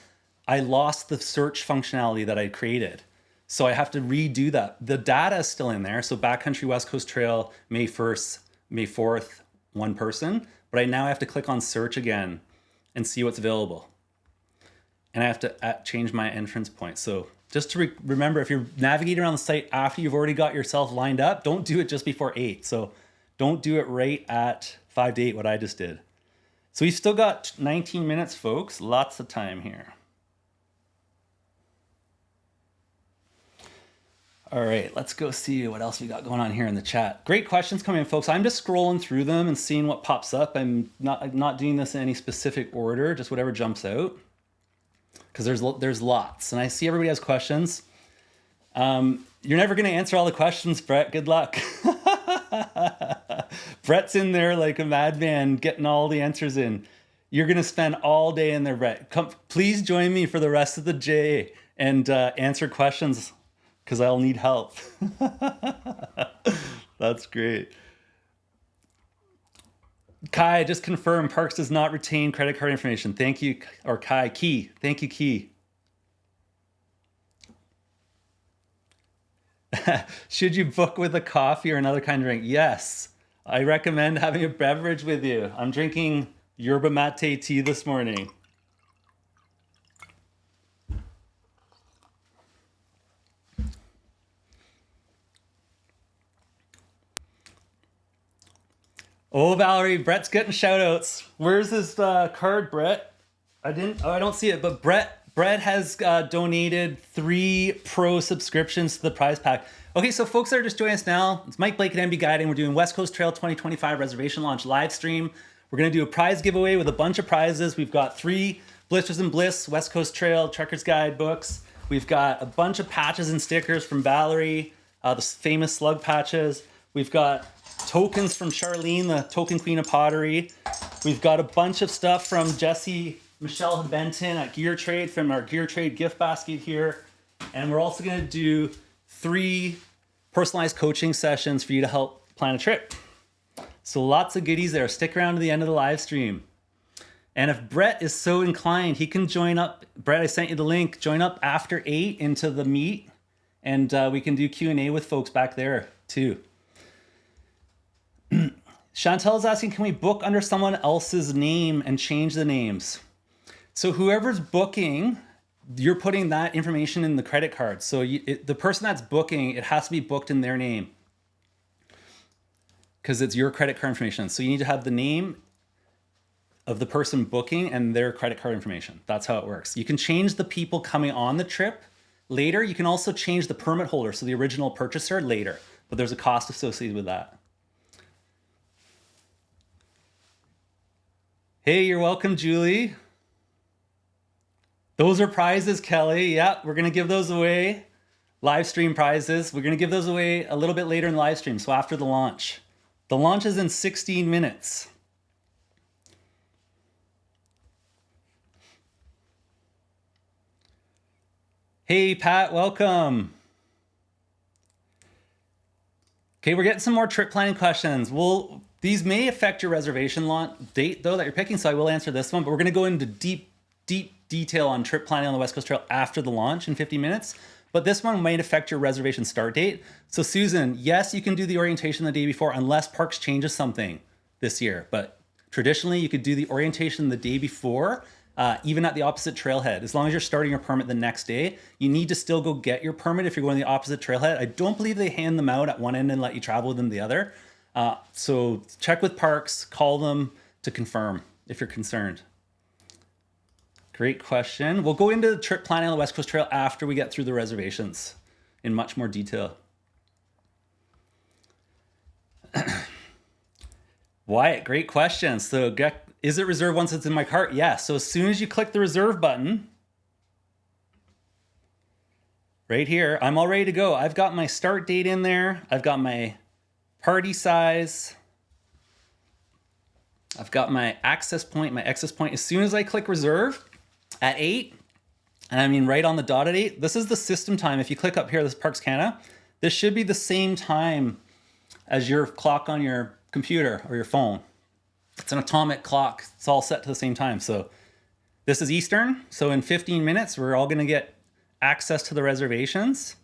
I lost the search functionality that I created. So I have to redo that. The data is still in there. So Backcountry West Coast Trail, May 1st, May 4th, one person. But I now have to click on search again and see what's available. And I have to change my entrance point. So just to remember, if you're navigating around the site after you've already got yourself lined up, don't do it just before 8. So don't do it right at 5 to 8, what I just did. So we've still got 19 minutes, folks. Lots of time here. All right, let's go see what else we got going on here in the chat. Great questions coming in, folks. I'm just scrolling through them and seeing what pops up. I'm not doing this in any specific order, just whatever jumps out, because there's lots. And I see everybody has questions. You're never going to answer all the questions, Brett. Good luck. Brett's in there like a madman getting all the answers in. You're going to spend all day in there, Brett. Please join me for the rest of the day and answer questions, because I'll need help. That's great. Kai, just confirm Parks does not retain credit card information. Thank you. Or Kai, Key. Thank you, Key. Should you book with a coffee or another kind of drink? Yes. I recommend having a beverage with you. I'm drinking yerba mate tea this morning. Oh, Valerie, Brett's getting shout outs. Where's his card, Brett? I don't see it, but Brett has donated 3 pro subscriptions to the prize pack. Okay, so folks that are just joining us now, it's Mike Blake at MB Guiding. We're doing West Coast Trail 2025 reservation launch live stream. We're going to do a prize giveaway with a bunch of prizes. We've got 3 Blisters and Bliss West Coast Trail Trekker's Guide books. We've got a bunch of patches and stickers from Valerie, the famous slug patches. We've got tokens from Charlene, the token queen of pottery. We've got a bunch of stuff from Jesse Michelle Benton at Gear Trade from our Gear Trade gift basket here. And we're also going to do 3 personalized coaching sessions for you to help plan a trip. So lots of goodies there. Stick around to the end of the live stream. And if Brett is so inclined, he can join up. Brett, I sent you the link. Join up after 8 into the meet, and we can do Q&A with folks back there too. Chantel is asking, can we book under someone else's name and change the names? So whoever's booking, you're putting that information in the credit card. So the person that's booking, it has to be booked in their name because it's your credit card information. So you need to have the name of the person booking and their credit card information. That's how it works. You can change the people coming on the trip later. You can also change the permit holder, so the original purchaser, later, but there's a cost associated with that. Hey, you're welcome, Julie. Those are prizes, Kelly. Yeah, we're going to give those away. Live stream prizes. We're going to give those away a little bit later in the live stream, so after the launch. The launch is in 16 minutes. Hey, Pat, welcome. Okay, we're getting some more trip planning questions. These may affect your reservation launch date, though, that you're picking, so I will answer this one, but we're going to go into deep detail on trip planning on the West Coast Trail after the launch in 50 minutes. But this one might affect your reservation start date. So Susan, yes, you can do the orientation the day before unless Parks changes something this year. But traditionally, you could do the orientation the day before, even at the opposite trailhead. As long as you're starting your permit the next day, you need to still go get your permit if you're going to the opposite trailhead. I don't believe they hand them out at one end and let you travel with them the other. So check with Parks, call them to confirm if you're concerned. Great question. We'll go into the trip planning on the West Coast Trail after we get through the reservations in much more detail. Wyatt, great question. So is it reserved once it's in my cart? Yeah. So as soon as you click the reserve button, right here, I'm all ready to go. I've got my start date in there. I've got my party size. I've got my access point, my access point. As soon as I click reserve, at 8, and I mean right on the dot at 8, this is the system time. If you click up here, this is Parks Canada, this should be the same time as your clock on your computer or your phone. It's an atomic clock. It's all set to the same time. So this is Eastern. So in 15 minutes, we're all going to get access to the reservations.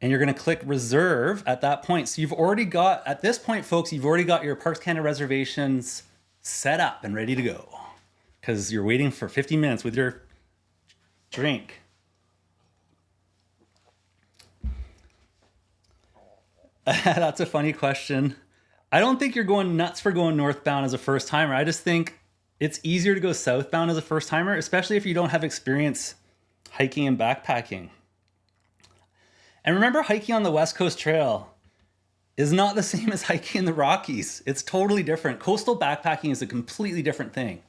and you're going to click reserve at that point. So you've already got, at this point, folks, you've already got your Parks Canada reservations set up and ready to go because you're waiting for 50 minutes with your drink. That's a funny question. I don't think you're going nuts for going northbound as a first timer. I just think it's easier to go southbound as a first timer, especially if you don't have experience hiking and backpacking. And remember, hiking on the West Coast Trail is not the same as hiking in the Rockies. It's totally different. Coastal backpacking is a completely different thing.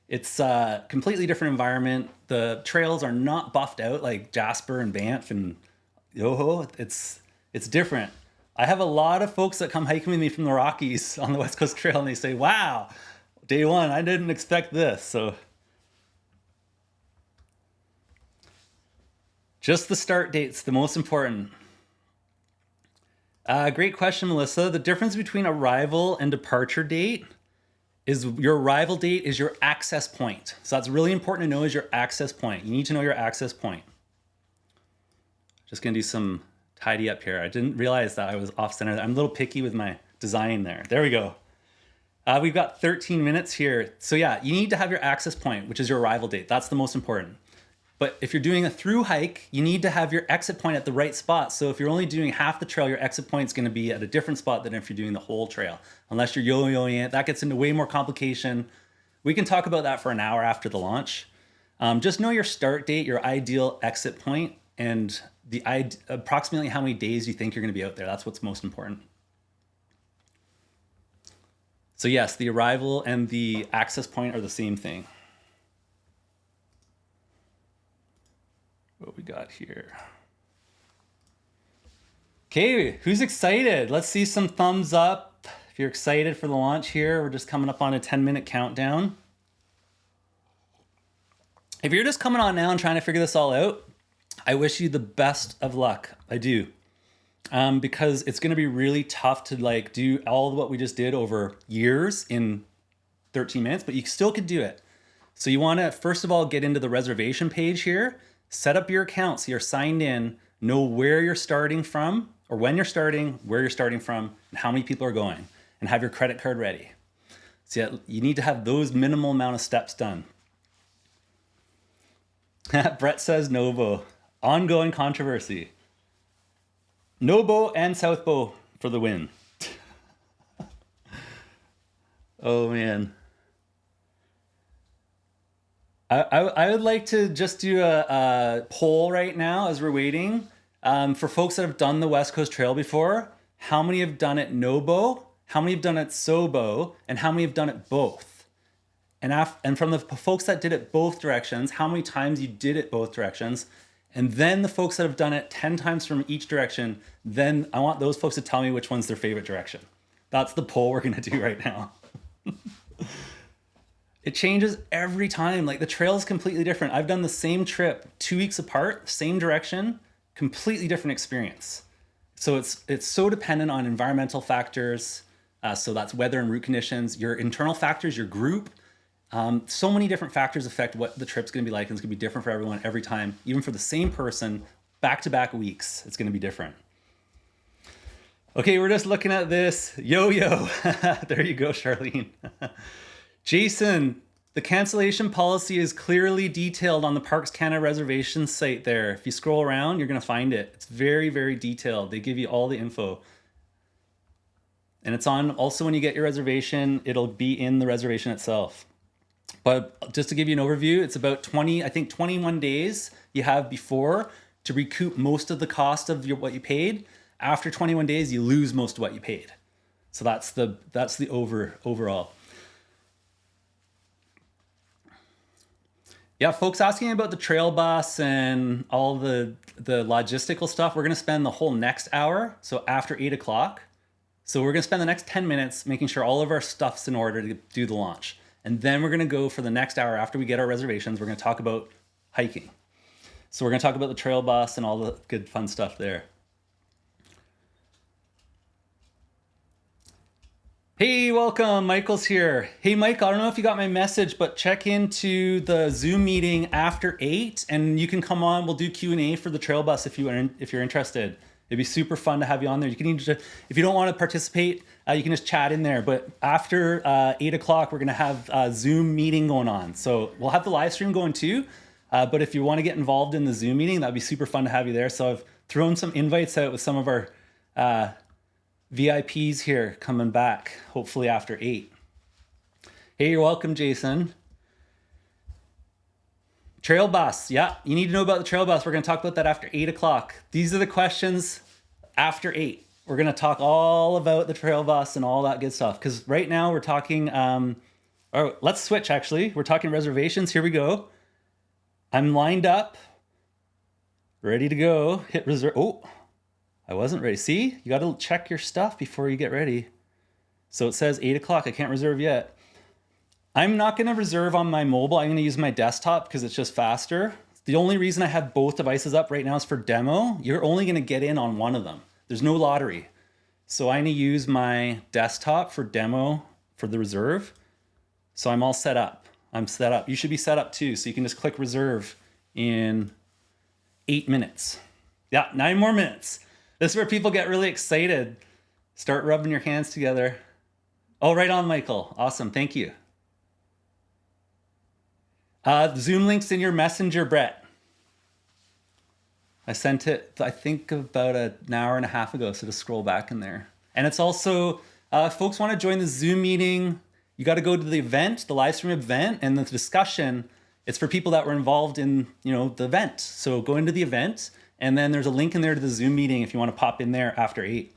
It's a completely different environment. The trails are not buffed out like Jasper and Banff and Yoho. It's different. I have a lot of folks that come hiking with me from the Rockies on the West Coast Trail, and they say, wow, day one, I didn't expect this. So just the start date's the most important. Great question, Melissa. The difference between arrival and departure date is your arrival date is your access point. So that's really important to know, is your access point. You need to know your access point. Just gonna do some tidy up here. I didn't realize that I was off center. I'm a little picky with my design there. There we go. We've got 13 minutes here. So yeah, you need to have your access point, which is your arrival date. That's the most important. But if you're doing a through hike, you need to have your exit point at the right spot. So if you're only doing half the trail, your exit point is going to be at a different spot than if you're doing the whole trail. Unless you're yo-yoing it, that gets into way more complication. We can talk about that for an hour after the launch. Just know your start date, your ideal exit point, and approximately how many days you think you're going to be out there. That's what's most important. So yes, the arrival and the access point are the same thing. What we got here? Okay, who's excited? Let's see some thumbs up if you're excited for the launch here. We're just coming up on a 10-minute countdown. If you're just coming on now and trying to figure this all out, I wish you the best of luck. I do. Because it's going to be really tough to like do all of what we just did over years in 13 minutes, but you still could do it. So you want to, first of all, get into the reservation page here, set up your account so you're signed in, know where you're starting from, or when you're starting, where you're starting from, and how many people are going, and have your credit card ready. So you need to have those minimal amount of steps done. Brett says Novo. Ongoing controversy. Nobo and Southbow for the win. Oh man. I would like to just do a poll right now as we're waiting. For folks that have done the West Coast Trail before, how many have done it Nobo, how many have done it Sobo, and how many have done it both? And from the folks that did it both directions, how many times you did it both directions? And then the folks that have done it 10 times from each direction, then I want those folks to tell me which one's their favorite direction. That's the poll we're gonna do right now. It changes every time. Like the trail is completely different. I've done the same trip 2 weeks apart, same direction, completely different experience. So it's so dependent on environmental factors. So that's weather and route conditions, your internal factors, your group. So many different factors affect what the trip's gonna be like, and it's gonna be different for everyone every time. Even for the same person, back-to-back weeks, it's gonna be different. Okay, we're just looking at this. Yo-yo, there you go, Charlene. Jason, the cancellation policy is clearly detailed on the Parks Canada reservation site there. If you scroll around, you're gonna find it. It's very, very detailed. They give you all the info. And it's on, also when you get your reservation, it'll be in the reservation itself. But just to give you an overview, it's about 21 days you have before to recoup most of the cost of what you paid. After 21 days, you lose most of what you paid. So that's the overall. Yeah, folks asking about the trail bus and all the logistical stuff. We're gonna spend the whole next hour, so after 8 o'clock. So we're gonna spend the next 10 minutes making sure all of our stuff's in order to do the launch. And then we're gonna go for the next hour after we get our reservations, we're gonna talk about hiking. So we're gonna talk about the trail bus and all the good fun stuff there. Hey, welcome, Michael's here. Hey, Mike, I don't know if you got my message, but check into the Zoom meeting after 8 and you can come on, we'll do Q&A for the trail bus if you're interested. It'd be super fun to have you on there. You can either, if you don't want to participate, you can just chat in there. But after 8 o'clock, we're going to have a Zoom meeting going on. So we'll have the live stream going too. But if you want to get involved in the Zoom meeting, that'd be super fun to have you there. So I've thrown some invites out with some of our VIPs here coming back, hopefully after 8. Hey, you're welcome, Jason. Trail bus. Yeah, you need to know about the trail bus. We're going to talk about that after 8 o'clock. These are the questions after 8. We're going to talk all about the trail bus and all that good stuff. Because right now we're talking, let's switch actually. We're talking reservations. Here we go. I'm lined up, ready to go. Hit reserve. Oh, I wasn't ready. See, you got to check your stuff before you get ready. So it says 8 o'clock. I can't reserve yet. I'm not going to reserve on my mobile. I'm going to use my desktop because it's just faster. The only reason I have both devices up right now is for demo. You're only going to get in on one of them. There's no lottery. So I'm going to use my desktop for demo for the reserve. So I'm all set up. I'm set up. You should be set up too. So you can just click reserve in 8 minutes. Yeah, 9 more minutes. This is where people get really excited. Start rubbing your hands together. Oh, right on, Michael. Awesome. Thank you. Zoom link's in your messenger, Brett. I sent it, I think, about an hour and a half ago, so just scroll back in there. And it's also, if folks want to join the Zoom meeting, you got to go to the event, the live stream event, and the discussion. It's for people that were involved in, the event. So go into the event, and then there's a link in there to the Zoom meeting if you want to pop in there after 8.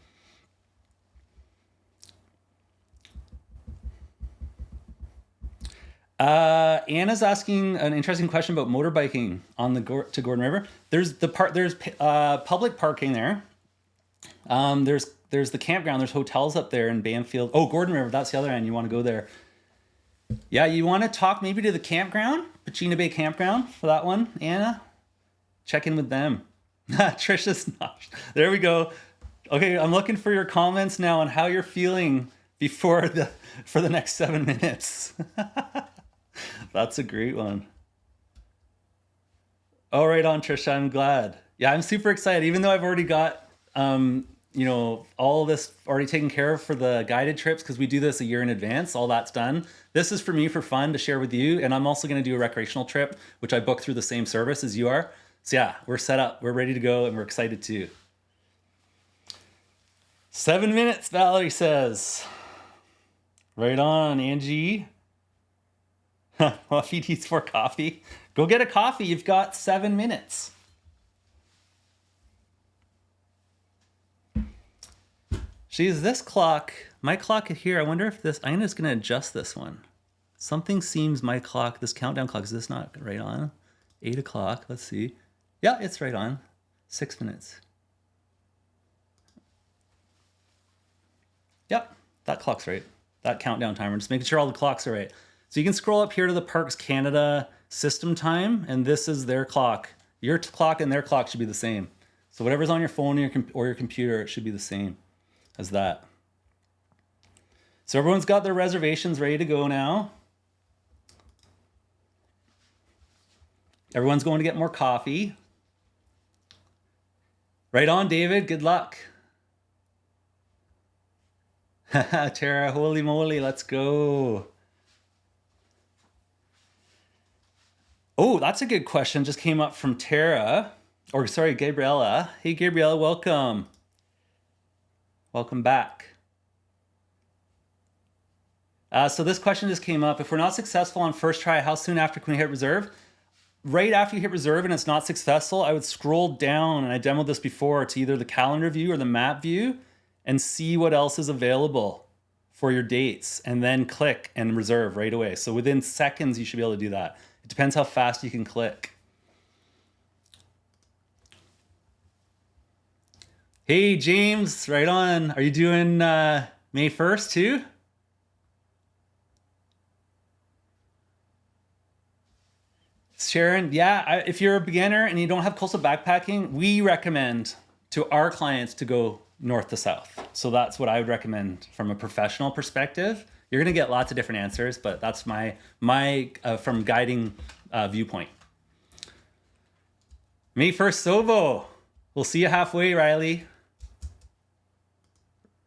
Anna's asking an interesting question about motorbiking on the to Gordon River. There's public parking there. There's the campground. There's hotels up there in Banfield. Oh, Gordon River. That's the other end. You want to go there. Yeah, you want to talk maybe to the campground, Pachina Bay Campground for that one, Anna. Check in with them. Trisha's not. There we go. Okay, I'm looking for your comments now on how you're feeling for the next 7 minutes. That's a great one. Oh, right on, Trisha. I'm glad. Yeah, I'm super excited. Even though I've already got, all of this already taken care of for the guided trips, because we do this a year in advance. All that's done. This is for me for fun to share with you. And I'm also going to do a recreational trip, which I booked through the same service as you are. So yeah, we're set up. We're ready to go, and we're excited too. 7 minutes, Valerie says. Right on, Angie. Well, if he needs for coffee, go get a coffee. You've got 7 minutes. Geez, this clock, my clock here, I wonder if I'm just going to adjust this one. Something seems my clock, this countdown clock, is this not right on? 8 o'clock, let's see. Yeah, it's right on. 6 minutes. Yep, that clock's right. That countdown timer, just making sure all the clocks are right. So you can scroll up here to the Parks Canada system time, and this is their clock. Your clock and their clock should be the same. So whatever's on your phone or your computer, it should be the same as that. So everyone's got their reservations ready to go now. Everyone's going to get more coffee. Right on, David. Good luck. Tara, holy moly, let's go. Oh, that's a good question. Just came up from Tara, or sorry, Gabriella. Hey, Gabriella, welcome. Welcome back. So this question just came up. If we're not successful on first try, how soon after can we hit reserve? Right after you hit reserve and it's not successful, I would scroll down, and I demoed this before, to either the calendar view or the map view and see what else is available for your dates, and then click and reserve right away. So within seconds, you should be able to do that. It depends how fast you can click. Hey, James, right on. Are you doing May 1st too? Sharon, yeah, if you're a beginner and you don't have coastal backpacking, we recommend to our clients to go north to south. So that's what I would recommend from a professional perspective. You're going to get lots of different answers, but that's my from guiding viewpoint. May 1st, Sovo. We'll see you halfway, Riley.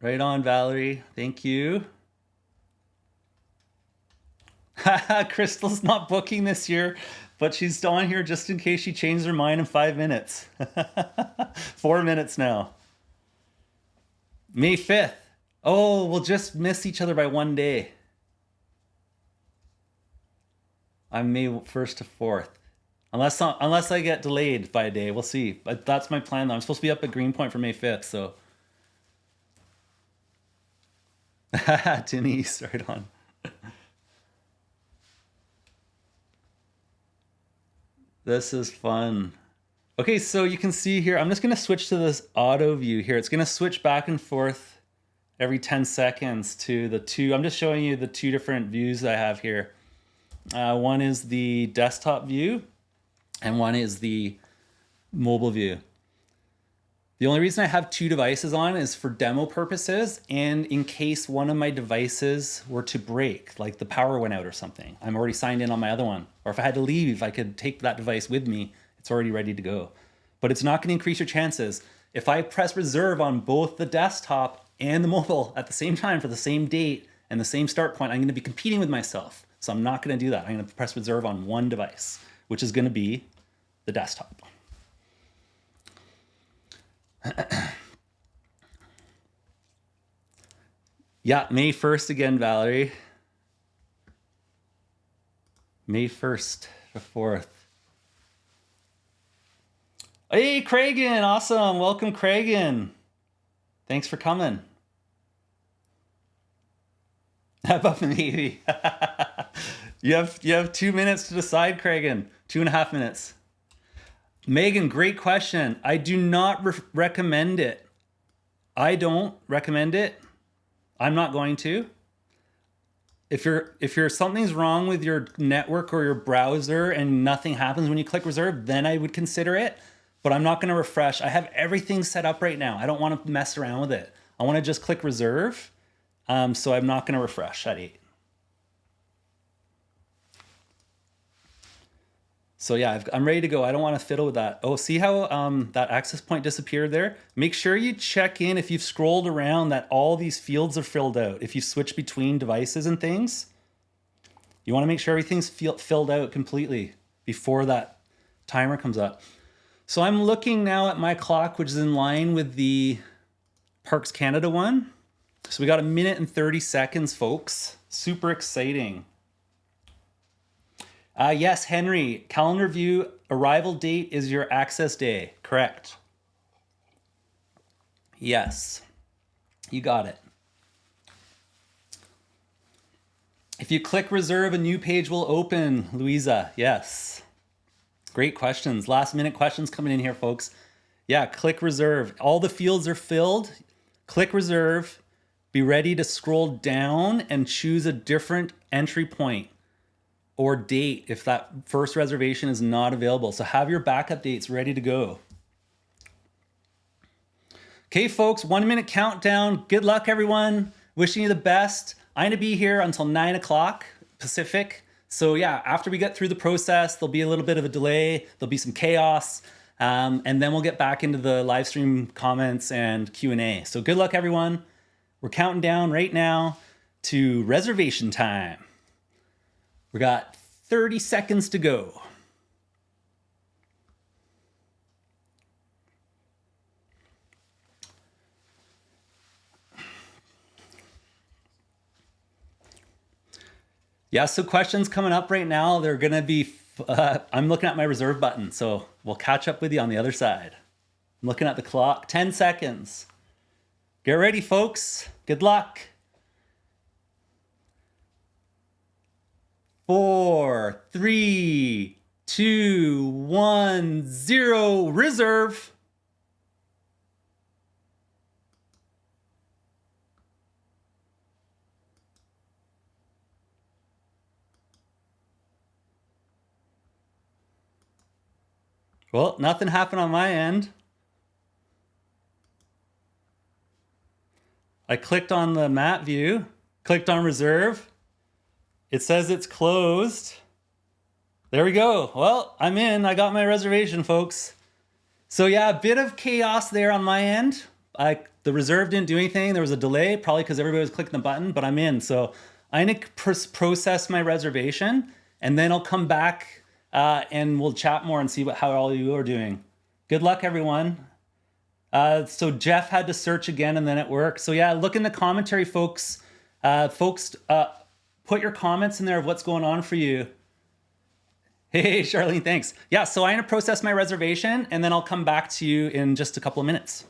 Right on, Valerie. Thank you. Crystal's not booking this year, but she's on here just in case she changes her mind in 5 minutes. 4 minutes now. May 5th. Oh, we'll just miss each other by 1 day. I'm May 1st to 4th. Unless I get delayed by a day. We'll see. But that's my plan though. I'm supposed to be up at Greenpoint for May 5th, so. Denise, right on. This is fun. Okay, so you can see here, I'm just gonna switch to this auto view here. It's gonna switch back and forth every 10 seconds to the two. I'm just showing you the two different views I have here. One is the desktop view and one is the mobile view. The only reason I have two devices on is for demo purposes and in case one of my devices were to break, like the power went out or something. I'm already signed in on my other one. Or if I had to leave, I could take that device with me. It's already ready to go. But it's not going to increase your chances. If I press reserve on both the desktop and the mobile at the same time for the same date and the same start point, I'm going to be competing with myself. So I'm not going to do that. I'm going to press reserve on one device, which is going to be the desktop. Yeah, May 1st again, Valerie. May 1st to 4th. Hey, Craigan, awesome. Welcome, Craigan. Thanks for coming. Above maybe. You have 2 minutes to decide, Craigan. 2.5 minutes. Megan, great question. I do not recommend it. I don't recommend it. I'm not going to. If something's wrong with your network or your browser and nothing happens when you click reserve, then I would consider it. But I'm not going to refresh. I have everything set up right now. I don't want to mess around with it. I want to just click reserve. So I'm not going to refresh at 8. So yeah, I'm ready to go. I don't want to fiddle with that. Oh, see how that access point disappeared there? Make sure you check in if you've scrolled around that all these fields are filled out. If you switch between devices and things, you want to make sure everything's filled out completely before that timer comes up. So I'm looking now at my clock, which is in line with the Parks Canada one. So we got 1 minute and 30 seconds, folks. Super exciting. Yes, Henry, calendar view, arrival date is your access day. Correct. Yes, you got it. If you click reserve, a new page will open, Louisa. Yes. Great questions. Last minute questions coming in here, folks. Yeah, click reserve. All the fields are filled. Click reserve. Be ready to scroll down and choose a different entry point or date if that first reservation is not available. So have your backup dates ready to go. Okay, folks, 1 minute countdown. Good luck, everyone. Wishing you the best. I'm going to be here until 9 o'clock Pacific. So yeah, after we get through the process, there'll be a little bit of a delay. There'll be some chaos. And then we'll get back into the live stream comments and Q&A. So good luck, everyone. We're counting down right now to reservation time. We got 30 seconds to go. Yeah, so questions coming up right now. They're going to be, I'm looking at my reserve button, so we'll catch up with you on the other side. I'm looking at the clock, 10 seconds. Get ready, folks. Good luck. 4, 3, 2, 1, 0. Reserve. Well, nothing happened on my end. I clicked on the map view, clicked on reserve. It says it's closed. There we go. Well, I'm in. I got my reservation, folks. So yeah, a bit of chaos there on my end. I the reserve didn't do anything. There was a delay, probably because everybody was clicking the button, but I'm in. So I'm going to process my reservation, and then I'll come back and we'll chat more and see how all you are doing. Good luck, everyone. So Jeff had to search again, and then it worked. So yeah, look in the commentary, folks. Put your comments in there of what's going on for you. Hey, Charlene, thanks. Yeah, so I'm going to process my reservation, and then I'll come back to you in just a couple of minutes.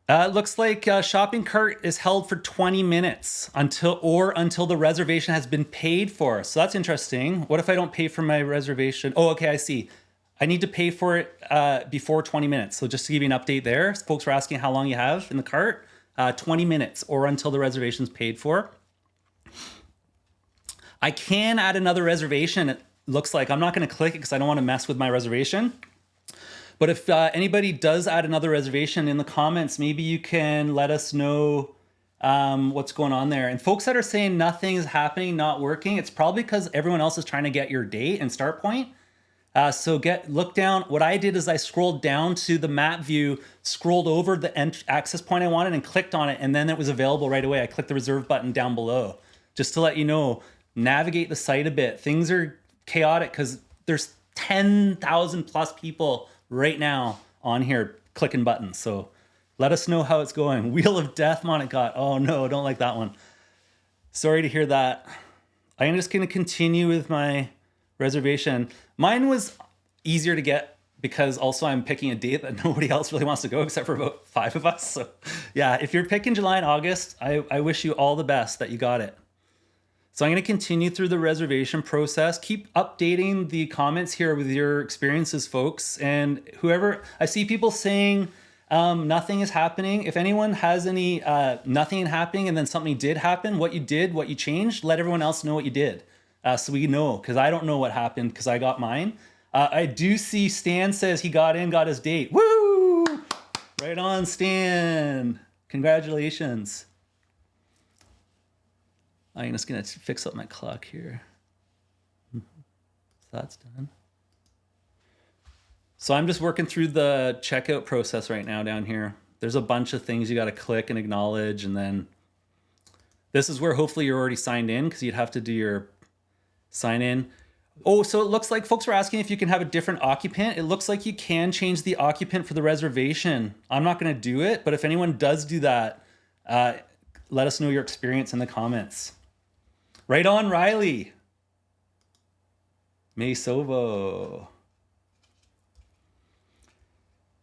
Looks like shopping cart is held for 20 minutes until the reservation has been paid for. So that's interesting. What if I don't pay for my reservation? Oh, okay, I see. I need to pay for it before 20 minutes. So just to give you an update there, folks were asking how long you have in the cart. 20 minutes or until the reservation's paid for. I can add another reservation. It looks like I'm not going to click it because I don't want to mess with my reservation. But if anybody does add another reservation in the comments, maybe you can let us know what's going on there. And folks that are saying nothing is happening, not working, it's probably because everyone else is trying to get your date and start point. So look down. What I did is I scrolled down to the map view, scrolled over the access point I wanted and clicked on it, and then it was available right away. I clicked the reserve button down below. Just to let you know, navigate the site a bit. Things are chaotic because there's 10,000 plus people right now on here clicking buttons. So let us know how it's going. Wheel of Death, Monica. Oh no, don't like that one. Sorry to hear that. I'm just going to continue with my reservation. Mine was easier to get because also I'm picking a date that nobody else really wants to go except for about 5 of us. So yeah, if you're picking July and August, I wish you all the best that you got it. So I'm going to continue through the reservation process. Keep updating the comments here with your experiences, folks. And whoever, I see people saying nothing is happening. If anyone has any nothing happening and then something did happen, what you did, what you changed, let everyone else know what you did. So we know, because I don't know what happened because I got mine. I do see Stan says he got his date. Woo! Right on, Stan. Congratulations. I'm just going to fix up my clock here. So that's done. So I'm just working through the checkout process right now down here. There's a bunch of things you got to click and acknowledge. And then this is where hopefully you're already signed in because you'd have to do your sign in. Oh, so it looks like folks were asking if you can have a different occupant. It looks like you can change the occupant for the reservation. I'm not going to do it, but if anyone does do that, let us know your experience in the comments. Right on, Riley. Mesovo.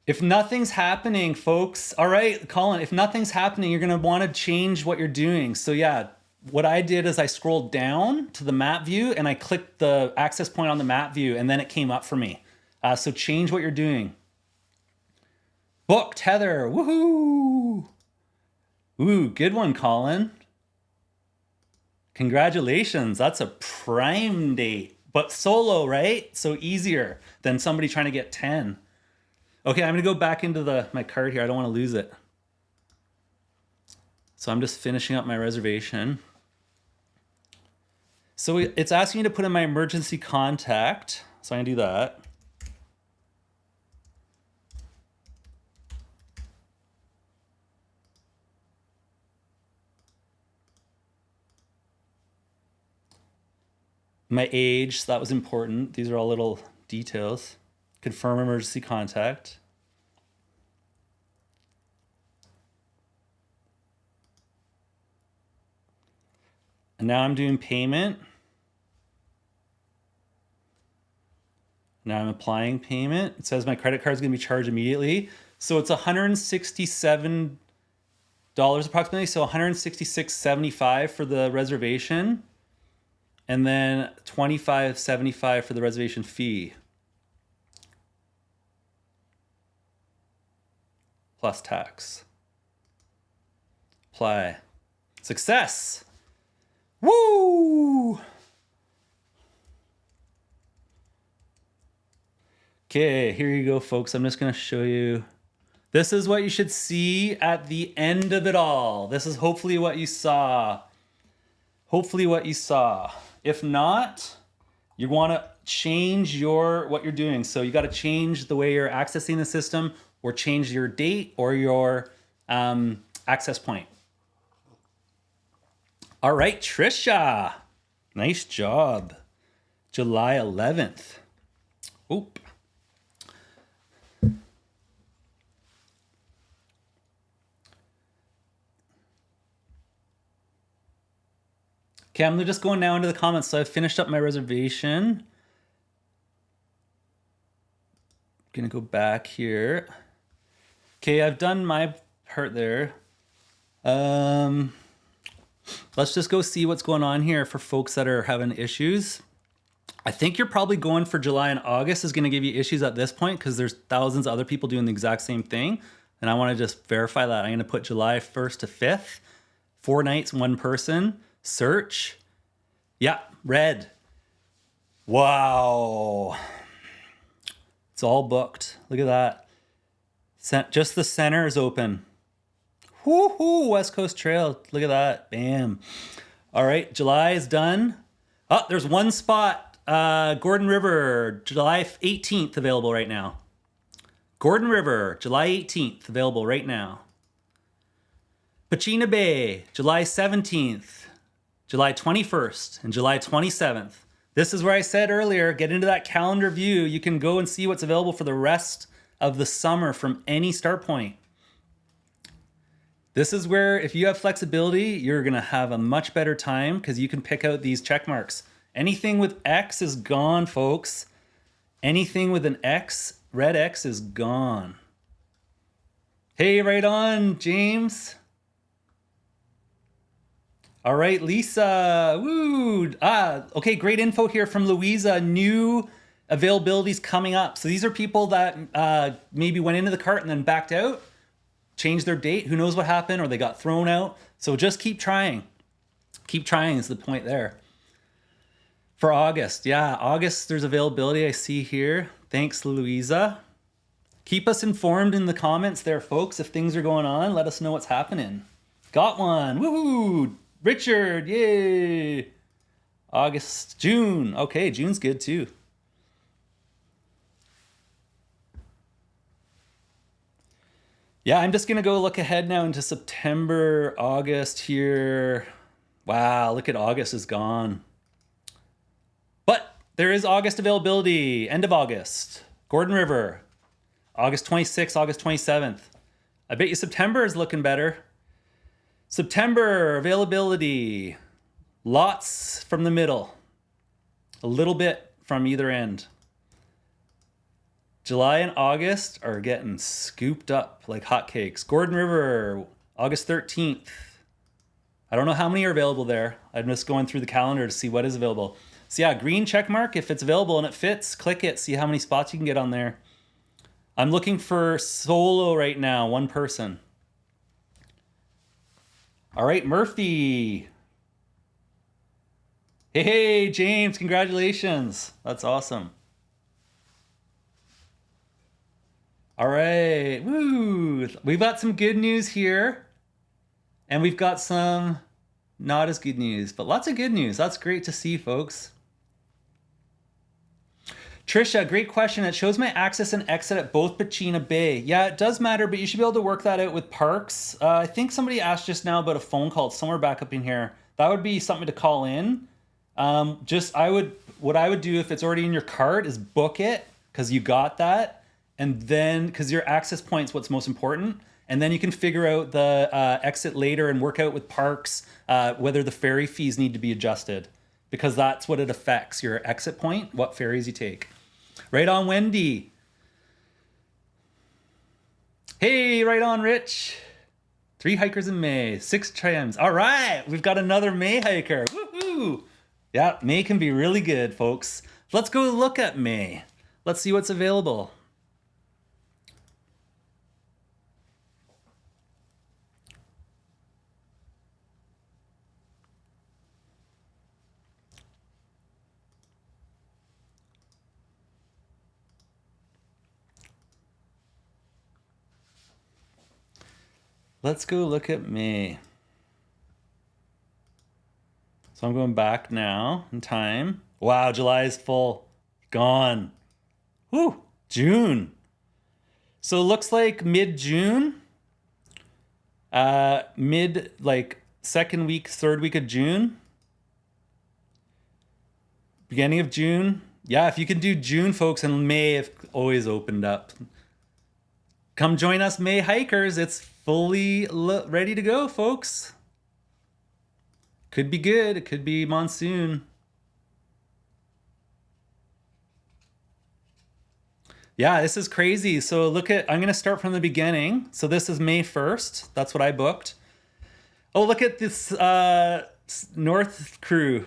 If nothing's happening, folks, all right, Colin, if nothing's happening, you're going to want to change what you're doing. So yeah, what I did is I scrolled down to the map view and I clicked the access point on the map view and then it came up for me. So change what you're doing. Booked, Heather. Woohoo! Ooh, good one, Colin. Congratulations. That's a prime date, but solo, right? So easier than somebody trying to get 10. Okay, I'm going to go back into my card here. I don't want to lose it. So I'm just finishing up my reservation. So it's asking me to put in my emergency contact. So I'm going to do that. My age, so that was important. These are all little details. Confirm emergency contact. And now I'm doing payment. Now I'm applying payment. It says my credit card is going to be charged immediately. So it's $167 approximately. So $166.75 for the reservation. And then $25.75 for the reservation fee. Plus tax. Apply. Success! Woo! Okay, here you go, folks. I'm just going to show you This is what you should see at the end of it all. This is hopefully what you saw. Hopefully what you saw. If not, you want to change what you're doing. So you got to change the way you're accessing the system, or change your date or your access point. All right, Trisha. Nice job. July 11th. Oop. Okay, I'm just going now into the comments. So I've finished up my reservation. Gonna go back here. Okay, I've done my part there. Let's just go see what's going on here for folks that are having issues. I think you're probably going for July and August is going to give you issues at this point because there's thousands of other people doing the exact same thing. And I want to just verify that. I'm going to put July 1st to 5th, 4 nights, 1 person, search. Yeah, red. Wow. It's all booked. Look at that. Just the center is open. Woohoo, West Coast Trail. Look at that. Bam. All right, July is done. Oh, there's 1 spot. Gordon River, July 18th available right now. Gordon River, July 18th available right now. Pachina Bay, July 17th, July 21st, and July 27th. This is where I said earlier, get into that calendar view. You can go and see what's available for the rest of the summer from any start point. This is where, if you have flexibility, you're going to have a much better time because you can pick out these check marks. Anything with X is gone, folks. Anything with an X, red X, is gone. Hey, right on, James. All right, Lisa. Woo. Okay, great info here from Louisa. New availabilities coming up. So these are people that maybe went into the cart and then backed out. Change their date, who knows what happened, or they got thrown out. So just keep trying. Keep trying is the point there. For August, yeah, August, there's availability I see here. Thanks, Louisa. Keep us informed in the comments there, folks. If things are going on, let us know what's happening. Got one, woohoo! Richard, yay! August, June, okay, June's good too. Yeah, I'm just gonna go look ahead now into September, August here. Wow, look at August is gone. But there is August availability, end of August. Gordon River, August 26th, August 27th. I bet you September is looking better. September availability, lots from the middle, a little bit from either end. July and August are getting scooped up like hotcakes. Gordon River, August 13th. I don't know how many are available there. I'm just going through the calendar to see what is available. So yeah, green check mark. If it's available and it fits, click it. See how many spots you can get on there. I'm looking for solo right now, 1 person. All right, Murphy. Hey, James, congratulations. That's awesome. All right, woo! We've got some good news here, and we've got some not as good news, but lots of good news. That's great to see, folks. Trisha, great question. It shows my access and exit at both Pachina Bay. Yeah, it does matter, but you should be able to work that out with parks. I think somebody asked just now about a phone call. It's somewhere back up in here. That would be something to call in. What I would do if it's already in your cart is book it because you got that. And then, because your access point's what's most important, and then you can figure out the exit later and work out with parks whether the ferry fees need to be adjusted, because that's what it affects, your exit point, what ferries you take. Right on, Wendy. Hey, right on, Rich. 3 hikers in May, 6 trams. All right, we've got another May hiker. Woohoo! Yeah, May can be really good, folks. Let's go look at May. Let's see what's available. Let's go look at May. So I'm going back now in time. Wow, July is full. Gone. Whew, June. So it looks like mid-June, like second week, third week of June, beginning of June. Yeah, if you can do June, folks, and May have always opened up. Come join us, May hikers. It's fully ready to go, folks. Could be good. It could be monsoon. Yeah, this is crazy. So look at, I'm going to start from the beginning. So this is May 1st. That's what I booked. Oh, look at this north crew.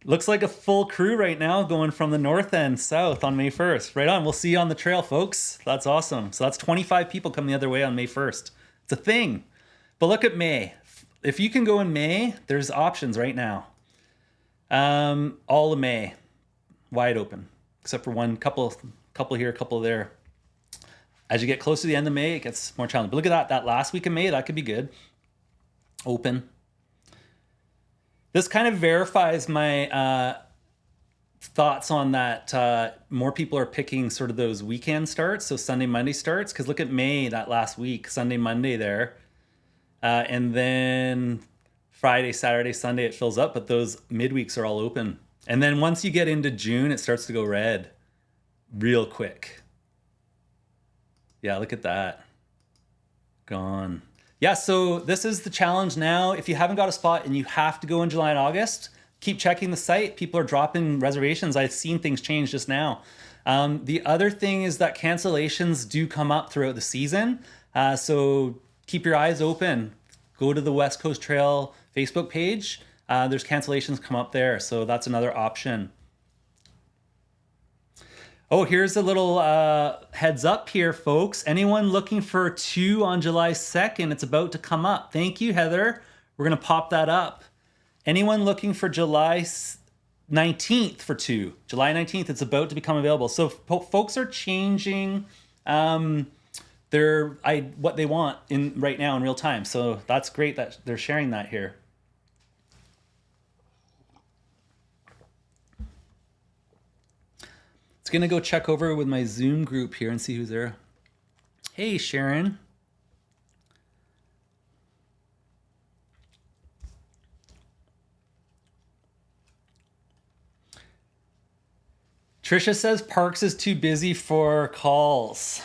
Looks like a full crew right now going from the north end south on May 1st. Right on. We'll see you on the trail, folks. That's awesome. So that's 25 people coming the other way on May 1st. It's a thing. But look at May. If you can go in May, there's options right now. All of May, wide open, except for one couple here, couple there. As you get close to the end of May, it gets more challenging. But look at that last week of May, that could be good. Open. This kind of verifies my thoughts on that. More people are picking sort of those weekend starts, so Sunday, Monday starts. Because look at May, that last week, Sunday, Monday there. And then Friday, Saturday, Sunday, it fills up, but those midweeks are all open. And then once you get into June, it starts to go red real quick. Yeah, look at that. Gone. Yeah, so this is the challenge now. If you haven't got a spot and you have to go in July and August, keep checking the site. People are dropping reservations. I've seen things change just now. The other thing is that cancellations do come up throughout the season. So keep your eyes open. Go to the West Coast Trail Facebook page. There's cancellations come up there. So that's another option. Oh, here's a little heads up here, folks. Anyone looking for 2 on July 2nd, it's about to come up. Thank you, Heather. We're going to pop that up. Anyone looking for July 19th for 2? July 19th, it's about to become available. So folks are changing what they want in right now in real time. So that's great that they're sharing that here. It's gonna go check over with my Zoom group here and see who's there. Hey, Sharon. Trisha says Parks is too busy for calls.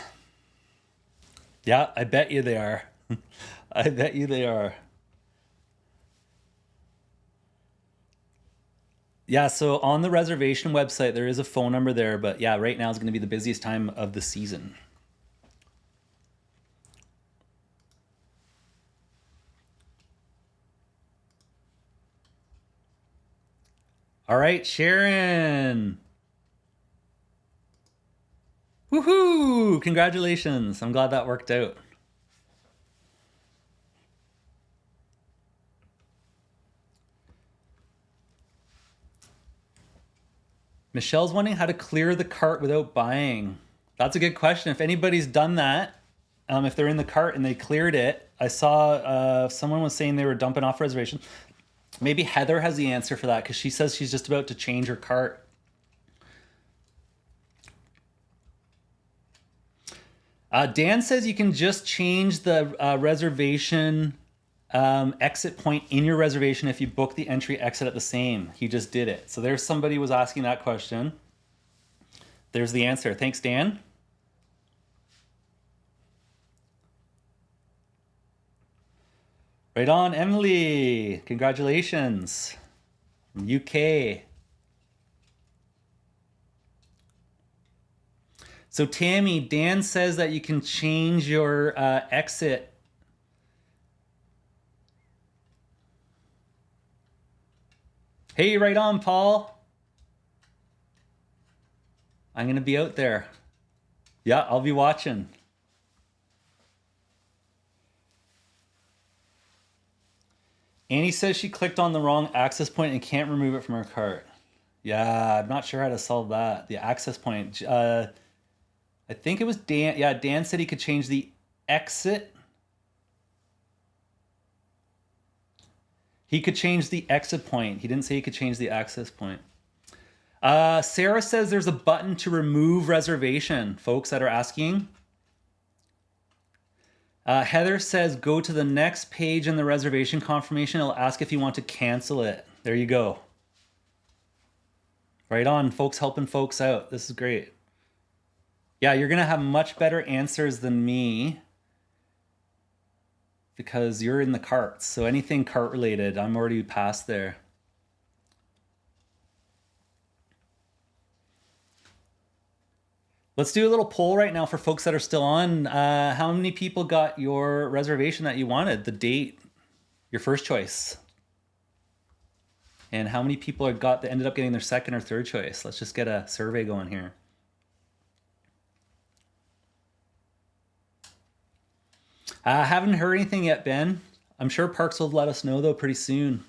Yeah, I bet you they are. I bet you they are. Yeah, so on the reservation website, there is a phone number there, but yeah, right now is going to be the busiest time of the season. All right, Sharon. Woohoo! Congratulations. I'm glad that worked out. Michelle's wondering how to clear the cart without buying. That's a good question. If anybody's done that, if they're in the cart and they cleared it, I saw someone was saying they were dumping off reservation. Maybe Heather has the answer for that because she says she's just about to change her cart. Dan says you can just change the reservation exit point in your reservation if you book the entry exit at the same. He just did it. So there's somebody was asking that question. There's the answer. Thanks, Dan. Right on, Emily. Congratulations. From UK. So Tammy, Dan says that you can change your exit. Hey, right on, Paul. I'm going to be out there. Yeah, I'll be watching. Annie says she clicked on the wrong access point and can't remove it from her cart. Yeah, I'm not sure how to solve that. The access point. I think it was Dan. Yeah, Dan said he could change the exit. He could change the exit point. He didn't say he could change the access point. Sarah says there's a button to remove reservation, folks that are asking. Heather says go to the next page in the reservation confirmation. It'll ask if you want to cancel it. There you go. Right on, folks, helping folks out. This is great. Yeah, you're going to have much better answers than me because you're in the carts. So anything cart related, I'm already past there. Let's do a little poll right now for folks that are still on. How many people got your reservation that you wanted, the date, your first choice? And how many people ended up getting their second or third choice? Let's just get a survey going here. I haven't heard anything yet, Ben. I'm sure Parks will let us know though pretty soon.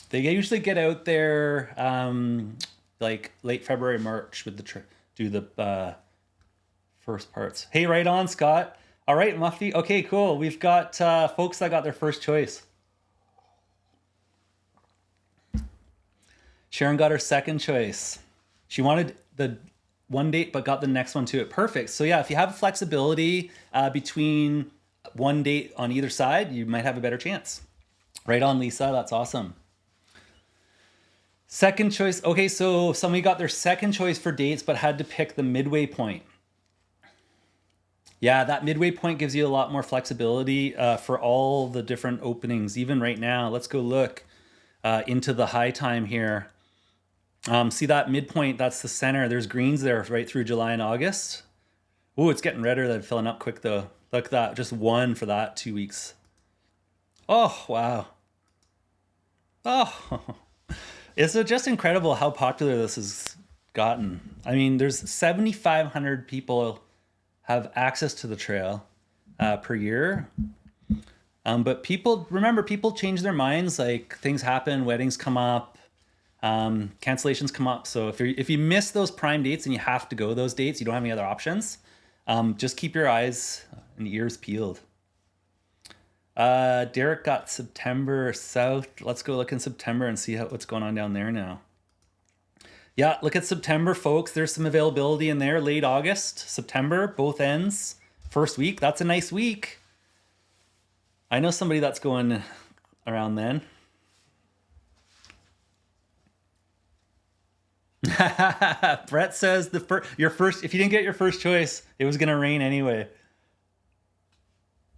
They usually get out there like late February, March with do the first parts. Hey, right on, Scott. All right, Mufti. Okay, cool. We've got folks that got their first choice. Sharon got her second choice. She wanted the one date, but got the next one to it. Perfect. So yeah, if you have flexibility between one date on either side, you might have a better chance. Right on, Lisa. That's awesome. Second choice. Okay, so somebody got their second choice for dates, but had to pick the midway point. Yeah, that midway point gives you a lot more flexibility for all the different openings. Even right now, let's go look into the high time here. See that midpoint, that's the center. There's greens there right through July and August. Oh, it's getting redder than filling up quick though. Look at that, just one for that 2 weeks. Oh, wow. Oh, it's just incredible how popular this has gotten. I mean, there's 7,500 people have access to the trail per year. But remember, people change their minds. Like things happen, weddings come up, cancellations come up. So if you miss those prime dates and you have to go those dates, you don't have any other options. Just keep your eyes and ears peeled. Derek got September South. Let's go look in September and see what's going on down there now. Yeah, look at September, folks. There's some availability in there. Late August, September, both ends. First week. That's a nice week. I know somebody that's going around then. Brett says if you didn't get your first choice, it was going to rain anyway.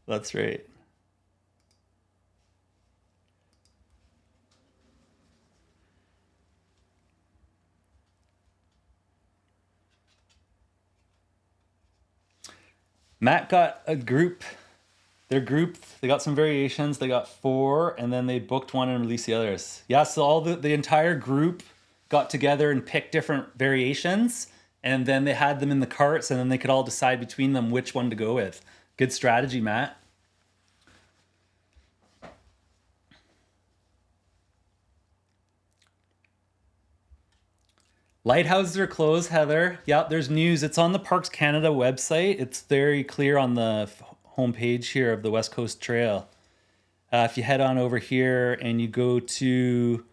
That's right. Matt got a group. They're grouped. They got some variations. They got 4, and then they booked one and released the others. Yeah, so all the entire group got together and picked different variations, and then they had them in the carts, and then they could all decide between them which one to go with. Good strategy, Matt. Lighthouses are closed, Heather. Yep, there's news. It's on the Parks Canada website. It's very clear on the homepage here of the West Coast Trail. If you head on over here and you go to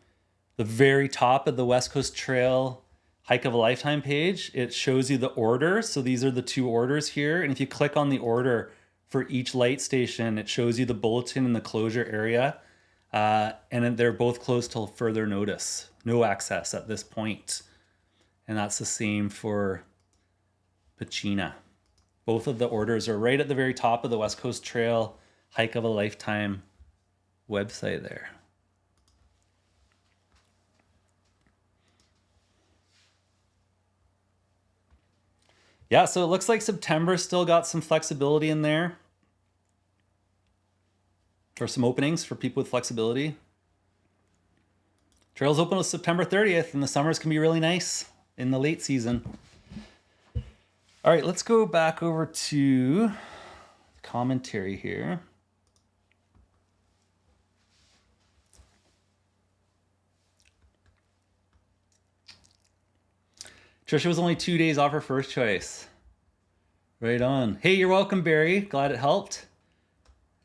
the very top of the West Coast Trail Hike of a Lifetime page, it shows you the order. So these are the 2 orders here. And if you click on the order for each light station, it shows you the bulletin and the closure area. And then they're both closed till further notice. No access at this point. And that's the same for Pachina. Both of the orders are right at the very top of the West Coast Trail Hike of a Lifetime website there. Yeah, so it looks like September still got some flexibility in there. Or some openings for people with flexibility. Trails open on September 30th, and the summers can be really nice in the late season. All right, let's go back over to commentary here. Trisha was only 2 days off her first choice. Right on. Hey, you're welcome, Barry. Glad it helped.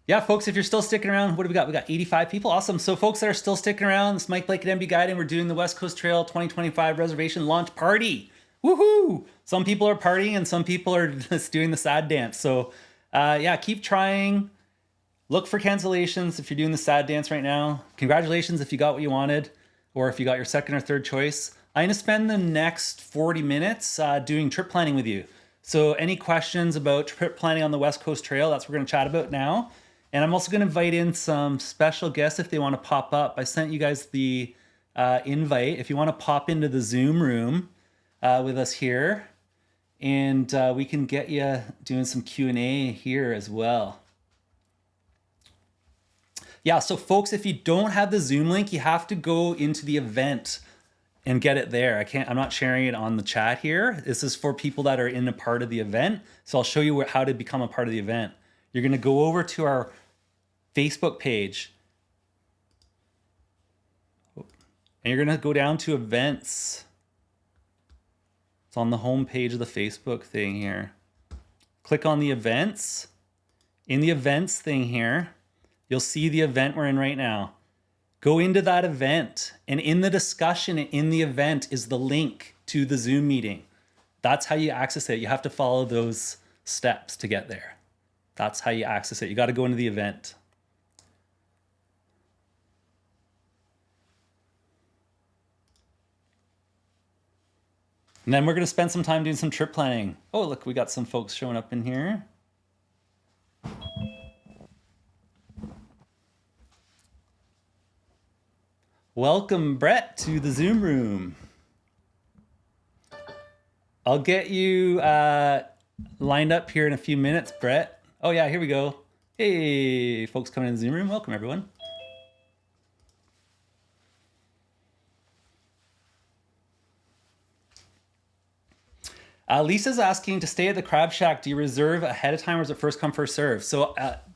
Yeah, folks, if you're still sticking around, what do we got? We got 85 people. Awesome. So folks that are still sticking around, it's Mike Blake at MB Guide, and we're doing the West Coast Trail 2025 Reservation launch party. Woohoo! Some people are partying and some people are just doing the sad dance. So yeah, keep trying. Look for cancellations if you're doing the sad dance right now. Congratulations if you got what you wanted, or if you got your second or third choice. I'm gonna spend the next 40 minutes doing trip planning with you. So any questions about trip planning on the West Coast Trail, that's what we're gonna chat about now. And I'm also gonna invite in some special guests if they wanna pop up. I sent you guys the invite. If you wanna pop into the Zoom room with us here, and we can get you doing some Q&A here as well. Yeah, so folks, if you don't have the Zoom link, you have to go into the event and get it there. I'm not sharing it on the chat here. This is for people that are in a part of the event. So I'll show you how to become a part of the event. You're gonna go over to our Facebook page. And you're gonna go down to events. It's on the home page of the Facebook thing here. Click on the events. In the events thing here, you'll see the event we're in right now. Go into that event, and in the discussion in the event is the link to the Zoom meeting. That's how you access it. You have to follow those steps to get there. That's how you access it. You got to go into the event. And then we're going to spend some time doing some trip planning. Oh, look, we got some folks showing up in here. Welcome, Brett, to the Zoom room. I'll get you lined up here in a few minutes, Brett. Oh yeah, here we go. Hey, folks coming in the Zoom room. Welcome, everyone. Lisa's asking to stay at the Crab Shack. Do you reserve ahead of time or is it first come, first serve? So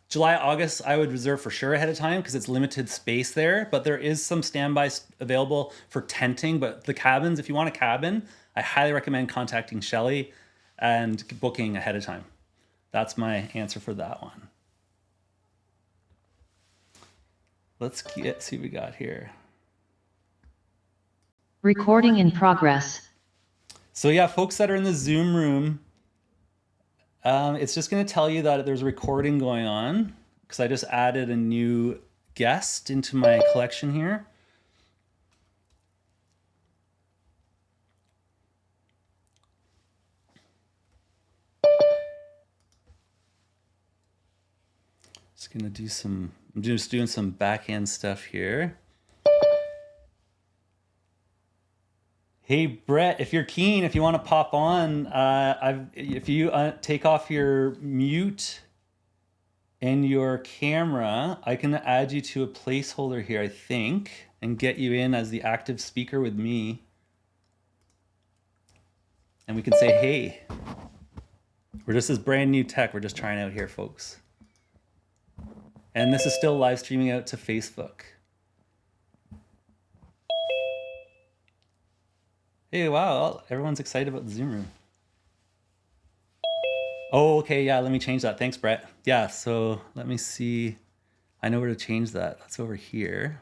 July, August, I would reserve for sure ahead of time because it's limited space there, but there is some standby available for tenting. But the cabins, if you want a cabin, I highly recommend contacting Shelly and booking ahead of time. That's my answer for that one. Let's see what we got here. Recording in progress. So yeah, folks that are in the Zoom room, it's just going to tell you that there's a recording going on because I just added a new guest into my collection here. Just going to do I'm just doing some back end stuff here. Hey, Brett, if you're keen, if you want to pop on, if you take off your mute and your camera, I can add you to a placeholder here, I think, and get you in as the active speaker with me. And we can say, hey. This is brand new tech. We're just trying out here, folks. And this is still live streaming out to Facebook. Hey, wow, everyone's excited about the Zoom room. Oh, okay, yeah, let me change that. Thanks, Brett. Yeah, so let me see. I know where to change that. That's over here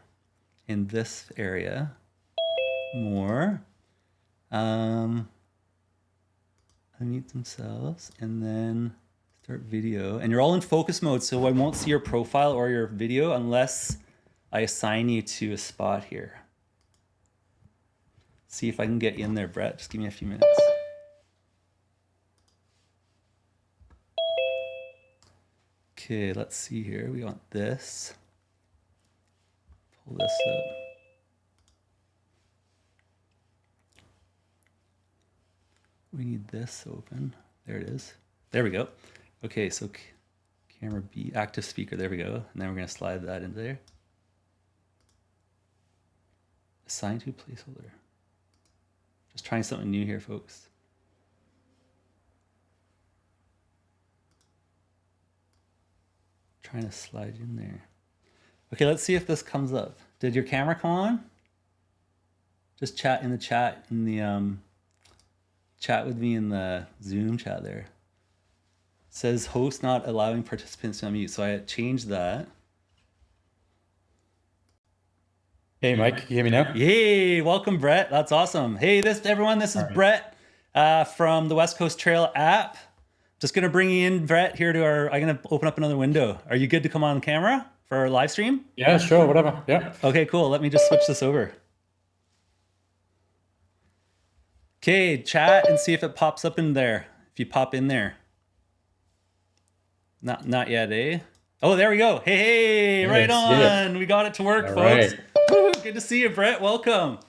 in this area. More. Unmute themselves and then start video. And you're all in focus mode, so I won't see your profile or your video unless I assign you to a spot here. See if I can get you in there, Brett. Just give me a few minutes. Okay, let's see here. We want this. Pull this up. We need this open. There it is. There we go. Okay, so camera B, active speaker. There we go. And then we're going to slide that into there. Assign to placeholder. Just trying something new here, folks. Trying to slide in there. Okay, let's see if this comes up. Did your camera come on? Just chat in the chat, chat with me in the Zoom chat there. says host not allowing participants to unmute. So I changed that. Hey, Mike, you hear me now? Yay! Welcome, Brett. That's awesome. Hey, everyone. This is All right. Brett from the West Coast Trail app. Just gonna bring you in, Brett, here to our. I'm gonna open up another window. Are you good to come on camera for our live stream? Yeah, sure, whatever. Yeah. Okay, cool. Let me just switch this over. Okay, chat and see if it pops up in there. If you pop in there. Not yet, eh? Oh, there we go. Hey, Yeah, right I see it. on. We got it to work, All folks. right. Woo, good to see you, Brett. Welcome.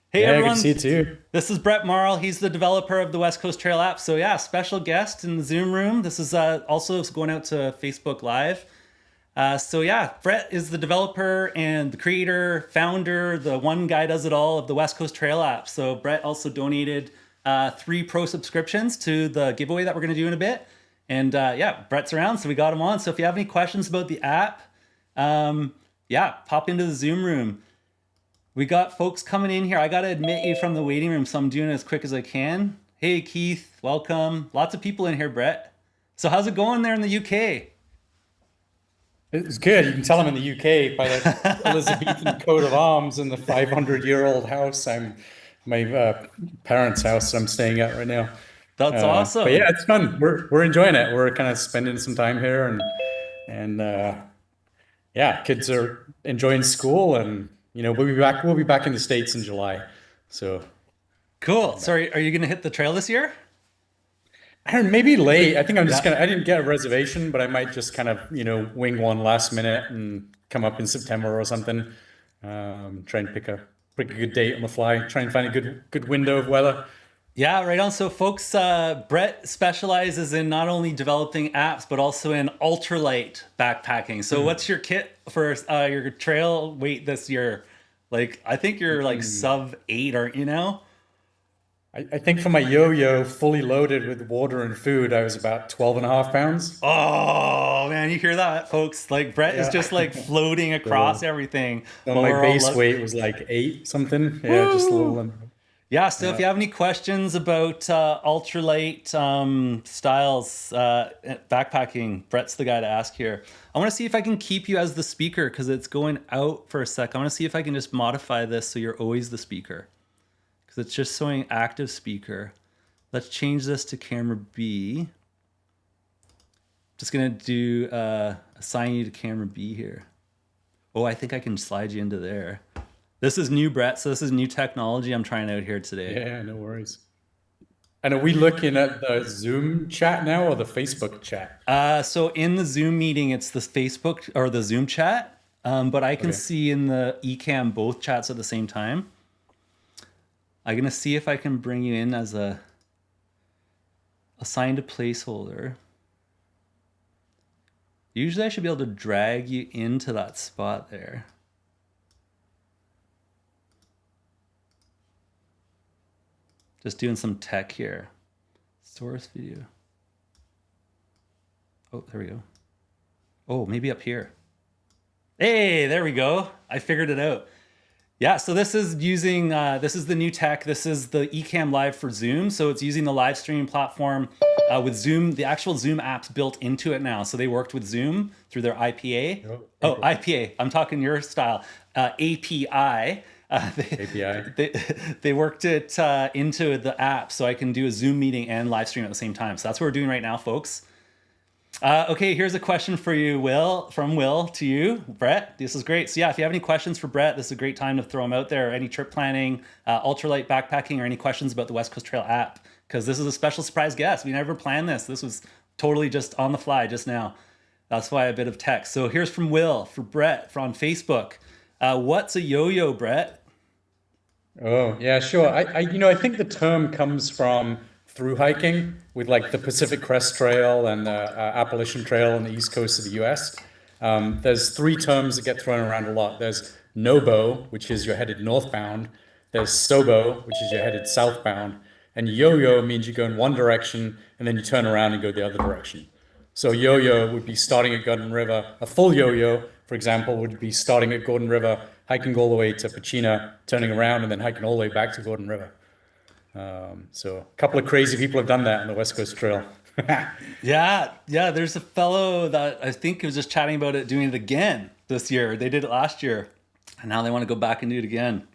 Hey, Yeah, good to everyone. see you too. This is Brett Marl. He's the developer of the West Coast Trail app. So yeah, special guest in the Zoom room. This is also going out to Facebook Live. So yeah, Brett is the developer and the creator, founder, the one guy does it all of the West Coast Trail app. So Brett also donated 3 pro subscriptions to the giveaway that we're going to do in a bit. And yeah, Brett's around, so we got him on. So if you have any questions about the app, yeah, pop into the Zoom room. We got folks coming in here. I got to admit you from the waiting room, so I'm doing it as quick as I can. Hey, Keith, welcome. Lots of people in here, Brett. So how's it going there in the UK? It's good. You can tell I'm in the UK by the Elizabethan coat of arms and the 500-year-old house. My parents' house I'm staying at right now. That's But yeah, awesome. it's fun. We're enjoying it. We're kind of spending some time here, and yeah, kids are enjoying school, and we'll be back in the States in July. So Cool. heading back. Sorry, are you going to hit the trail this year? I don't know, maybe late. I think I'm just Yeah. gonna, I didn't get a reservation, but I might just kind of, wing one last minute and come up in September or something. Try and pick a good date on the fly. Try and find a good window of weather. Yeah, right on. So, folks, Brett specializes in not only developing apps, but also in ultralight backpacking. So, what's your kit for your trail weight this year? Like, I think you're like sub 8, aren't you now? I think for my yo-yo, fully loaded with water and food, I was about 12 and a half pounds. Oh, man, you hear that, folks? Like, Brett is Yeah. just like floating across So, everything so while my we're all base weight was like 8 something. Yeah, just a little. woo. Yeah, so if Yeah. you have any questions about ultralight styles, backpacking, Brett's the guy to ask here. I want to see if I can keep you as the speaker because it's going out for a sec. I want to see if I can just modify this so you're always the speaker because it's just showing active speaker. Let's change this to camera B. Just gonna do assign you to camera B here. Oh, I think I can slide you into there. This is new, Brett. So this is new technology I'm trying out here today. Yeah, no worries. And are we looking at the Zoom chat now or the Facebook chat? So in the Zoom meeting, it's the Facebook or the Zoom chat, but I can Okay. see in the Ecamm both chats at the same time. I'm gonna see if I can bring you in as a assigned a placeholder. Usually I should be able to drag you into that spot there. Just doing some tech here. Source video. Oh, there we go. Oh, maybe up here. Hey, there we go. I figured it out. Yeah, so this is using, this is the new tech. This is the Ecamm Live for Zoom. So it's using the live streaming platform with Zoom, the actual Zoom apps built into it now. So they worked with Zoom through their IPA. Oh, Oh, cool. IPA. I'm talking your style. API. API. They worked it into the app so I can do a Zoom meeting and live stream at the same time. So that's what we're doing right now, folks. Okay, here's a question for you, Will, from Will to you, Brett. This is great. So yeah, if you have any questions for Brett, this is a great time to throw them out there. Any trip planning, ultralight backpacking, or any questions about the West Coast Trail app, because this is a special surprise guest. We never planned this. This was totally just on the fly just now. That's why a bit of text. So here's from Will for Brett from Facebook. What's a yo-yo, Brett? Oh, yeah, sure. I think the term comes from through hiking with like the Pacific Crest Trail and the Appalachian Trail on the east coast of the US. There's 3 terms that get thrown around a lot. There's nobo, which is you're headed northbound. There's sobo, which is you're headed southbound. And yo-yo means you go in one direction and then you turn around and go the other direction. So yo-yo would be starting at Gordon River. A full yo-yo, for example, would be starting at Gordon River, hiking all the way to Pachina, turning around, and then hiking all the way back to Gordon River. So a couple of crazy people have done that on the West Coast Trail. Yeah, yeah. There's a fellow that I think was just chatting about it, doing it again this year. They did it last year, and now they want to go back and do it again.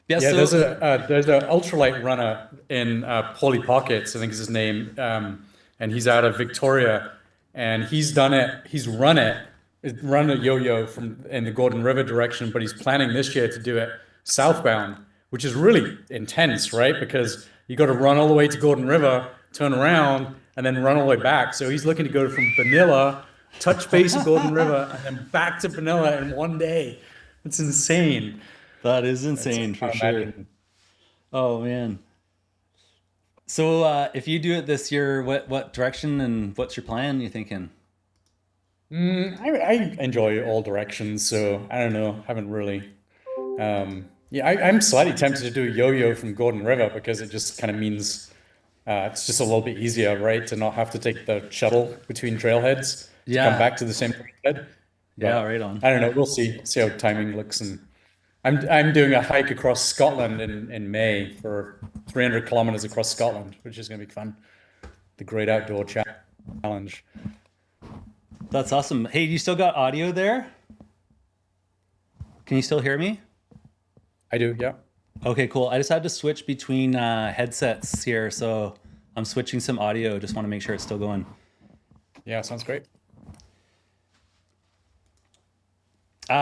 Yeah. Yeah, So, there's a ultralight runner in Polly Pockets, I think is his name, and he's out of Victoria, and he's done it. He's run a yo-yo from in the Gordon River direction, but he's planning this year to do it southbound, which is really intense, right? Because you got to run all the way to Gordon River, turn around, and then run all the way back. So he's looking to go from Vanilla, touch base at Gordon River, and then back to Vanilla in one day. It's insane. that is It's insane I for can't sure. imagine. Oh man. So, if you do it this year, what direction and what's your plan? You thinking? I enjoy all directions, so I don't know. Haven't really. Yeah, I'm slightly tempted to do a yo-yo from Gordon River because it just kind of means it's just a little bit easier, right? To not have to take the shuttle between trailheads to come Yeah, back to the same trailhead. yeah, But right on. I don't know. We'll see how timing looks. And I'm doing a hike across Scotland in May for 300 kilometers across Scotland, which is going to be fun. The Great Outdoor Challenge. That's awesome. Hey, you still got audio there? Can you still hear me? I do, yeah. Okay, cool. I just had to switch between headsets here, so I'm switching some audio. Just want to make sure it's still going. Yeah, sounds great.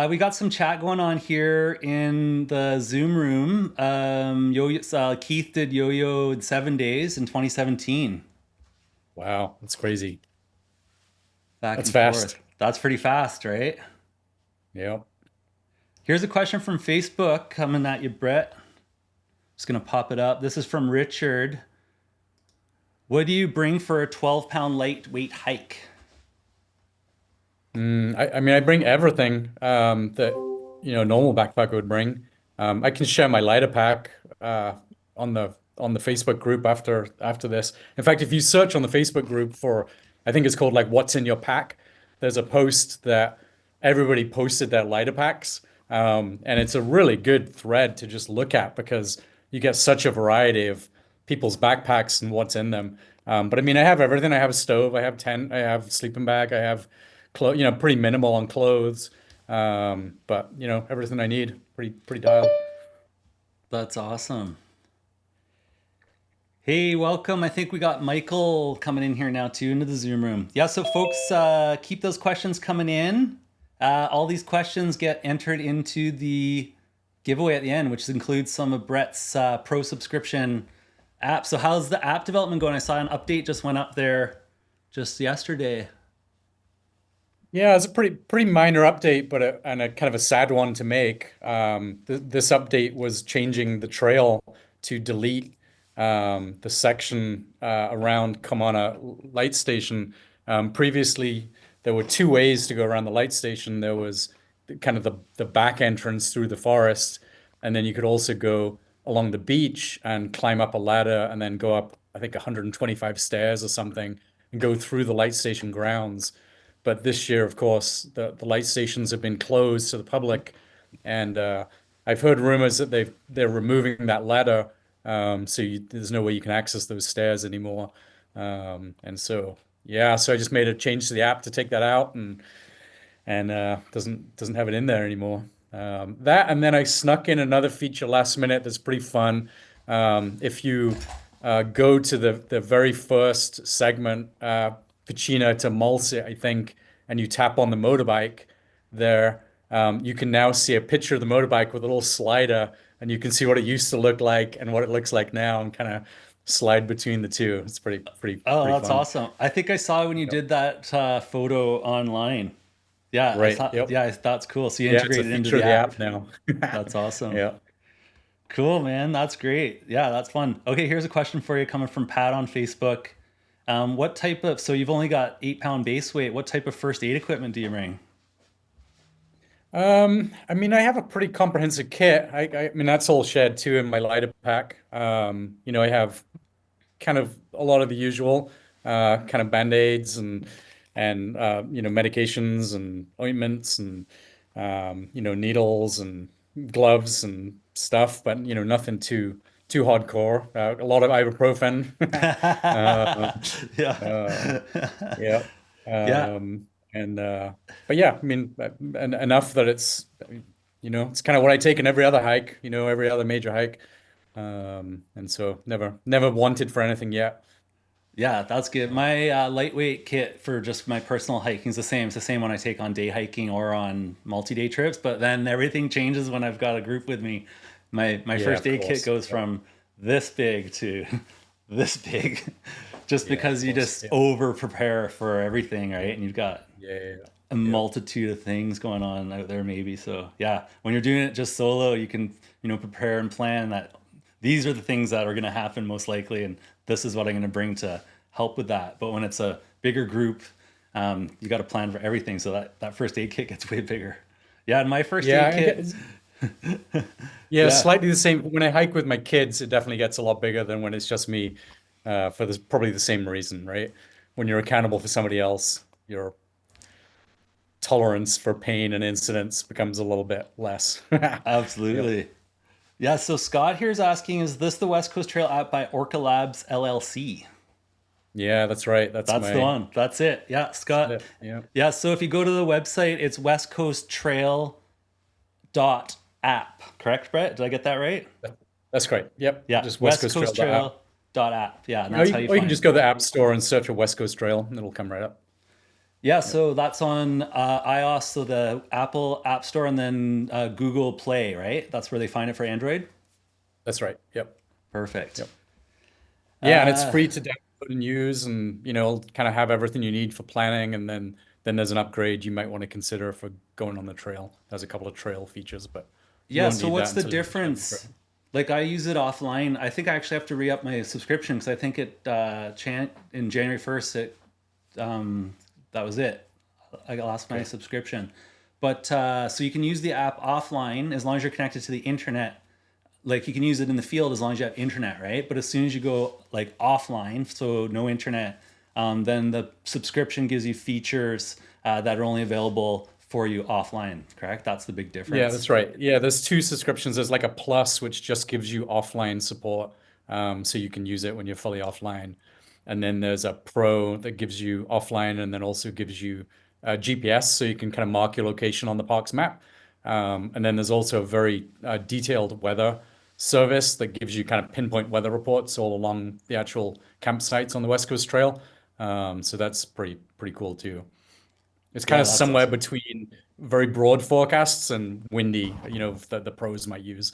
We got some chat going on here in the Zoom room. Keith did yo-yo in 7 days in 2017, Wow, that's crazy. back That's and fast. forth. That's pretty fast, right? Yeah. Here's a question from Facebook coming at you, Brett. Just gonna pop it up. This is from Richard. What do you bring for a 12-pound lightweight hike? I mean, I bring everything that a normal backpacker would bring. I can share my lighter pack on the Facebook group after this. In fact, if you search on the Facebook group for, I think it's called like "What's in your pack," there's a post that everybody posted their lighter packs, and it's a really good thread to just look at because you get such a variety of people's backpacks and what's in them. But I mean, I have everything. I have a stove, I have tent, I have sleeping bag, I have pretty minimal on clothes. But everything I need, pretty dialed. That's awesome. Hey, welcome. I think we got Michael coming in here now too into the Zoom room. Yeah, so folks, keep those questions coming in. All these questions get entered into the giveaway at the end, which includes some of Brett's pro subscription app. So how's the app development going? I saw an update just went up there just yesterday. Yeah, it's a pretty minor update, but and a kind of a sad one to make. This update was changing the trail to delete the section around Kamana Light Station. Previously, there were two ways to go around the light station. There was kind of the back entrance through the forest, and then you could also go along the beach and climb up a ladder and then go up, I think, 125 stairs or something and go through the light station grounds. But this year, of course, the light stations have been closed to the public, and I've heard rumors that they're removing that ladder, so there's no way you can access those stairs anymore. And so yeah, so I just made a change to the app to take that out, and doesn't have it in there anymore. That and then I snuck in another feature last minute that's pretty fun. If you go to the very first segment, Pacina to Mulsit, I think, and you tap on the motorbike there, you can now see a picture of the motorbike with a little slider, and you can see what it used to look like and what it looks like now, and kind of slide between the two. It's Oh, pretty that's fun. awesome. I think I saw when you Yep. did that photo online. Yeah, I Right. saw, Yep. yeah, that's cool. So you Yeah, it's a integrated it into feature the of the app. app now. That's awesome. Yeah. Cool, man. That's great. Yeah, that's fun. Okay, here's a question for you coming from Pat on Facebook. So you've only got 8 pound base weight. What type of first aid equipment do you bring? I mean, I have a pretty comprehensive kit. I mean, that's all shared too in my lighter pack. I have kind of a lot of the usual, kind of band-aids and medications and ointments and needles and gloves and stuff, but nothing too too hardcore. A lot of ibuprofen. uh, uh, Yeah. yeah. Yeah. And but yeah, I mean, and enough that it's it's kind of what I take in every other hike, every other major hike. And so never wanted for anything yet. Yeah, that's good. So My lightweight kit for just my personal hiking is the same. It's the same when I take on day hiking or on multi-day trips, but then everything changes when I've got a group with me. My yeah, first of aid kit course. goes Yep. from this big to this big just Yeah, of because you course. just Yeah. over prepare for everything, right? Yeah. And you've got Yeah. a Yeah. multitude of things going on out there maybe. So yeah, when you're doing it just solo, you can, prepare and plan that these are the things that are going to happen most likely, and this is what I'm going to bring to help with that. But when it's a bigger group, you got to plan for everything, so that first aid kit gets way bigger. Yeah, and my first Yeah, aid I kit, guess, yeah, yeah. slightly the same. When I hike with my kids, it definitely gets a lot bigger than when it's just me, for this probably the same reason, right? When you're accountable for somebody else, your tolerance for pain and incidents becomes a little bit less. Yep. Absolutely. Yeah, so Scott here's asking, is this the West Coast Trail app by Orca Labs LLC? Yeah, that's right. That's That's the my one. That's it. Yeah, that's Scott. it. Yeah. Yeah, so if you go to the website, it's westcoasttrail.app. Correct, Brett? Did I get that right? That's great. Yep. Yeah, Just West Coast Trail app. westcoasttrail.app. Yeah, and that's how you Or you can find. just go to the App Store and search for West Coast Trail, and it'll come right up. Yeah, Yep. so that's on iOS, so the Apple App Store, and then Google Play, right? That's where they find it for Android. That's right. Yep. Perfect. Yep. Yeah, and it's free to download and use, and kind of have everything you need for planning. And then there's an upgrade you might want to consider for going on the trail. There's a couple of trail features, but you Yeah, won't so need that what's the until you're actually on the difference? trail. Like I use it offline. I think I actually have to re-up my subscription because I think in January 1st that was it. I lost my Okay. subscription. But so you can use the app offline as long as you're connected to the internet. Like you can use it in the field as long as you have internet, right? But as soon as you go like offline, so no internet, then the subscription gives you features that are only available for you offline. Correct? That's the big Yeah, difference. that's right. Yeah, there's two subscriptions. There's like a plus, which just gives you offline support, so you can use it when you're fully offline. And then there's a pro that gives you offline and then also gives you GPS, so you can kind of mark your location on the park's map. And then there's also a very detailed weather service that gives you kind of pinpoint weather reports all along the actual campsites on the West Coast Trail. So that's pretty cool too. It's kind Yeah, of that's somewhere awesome. between very broad forecasts and windy, that the pros might use,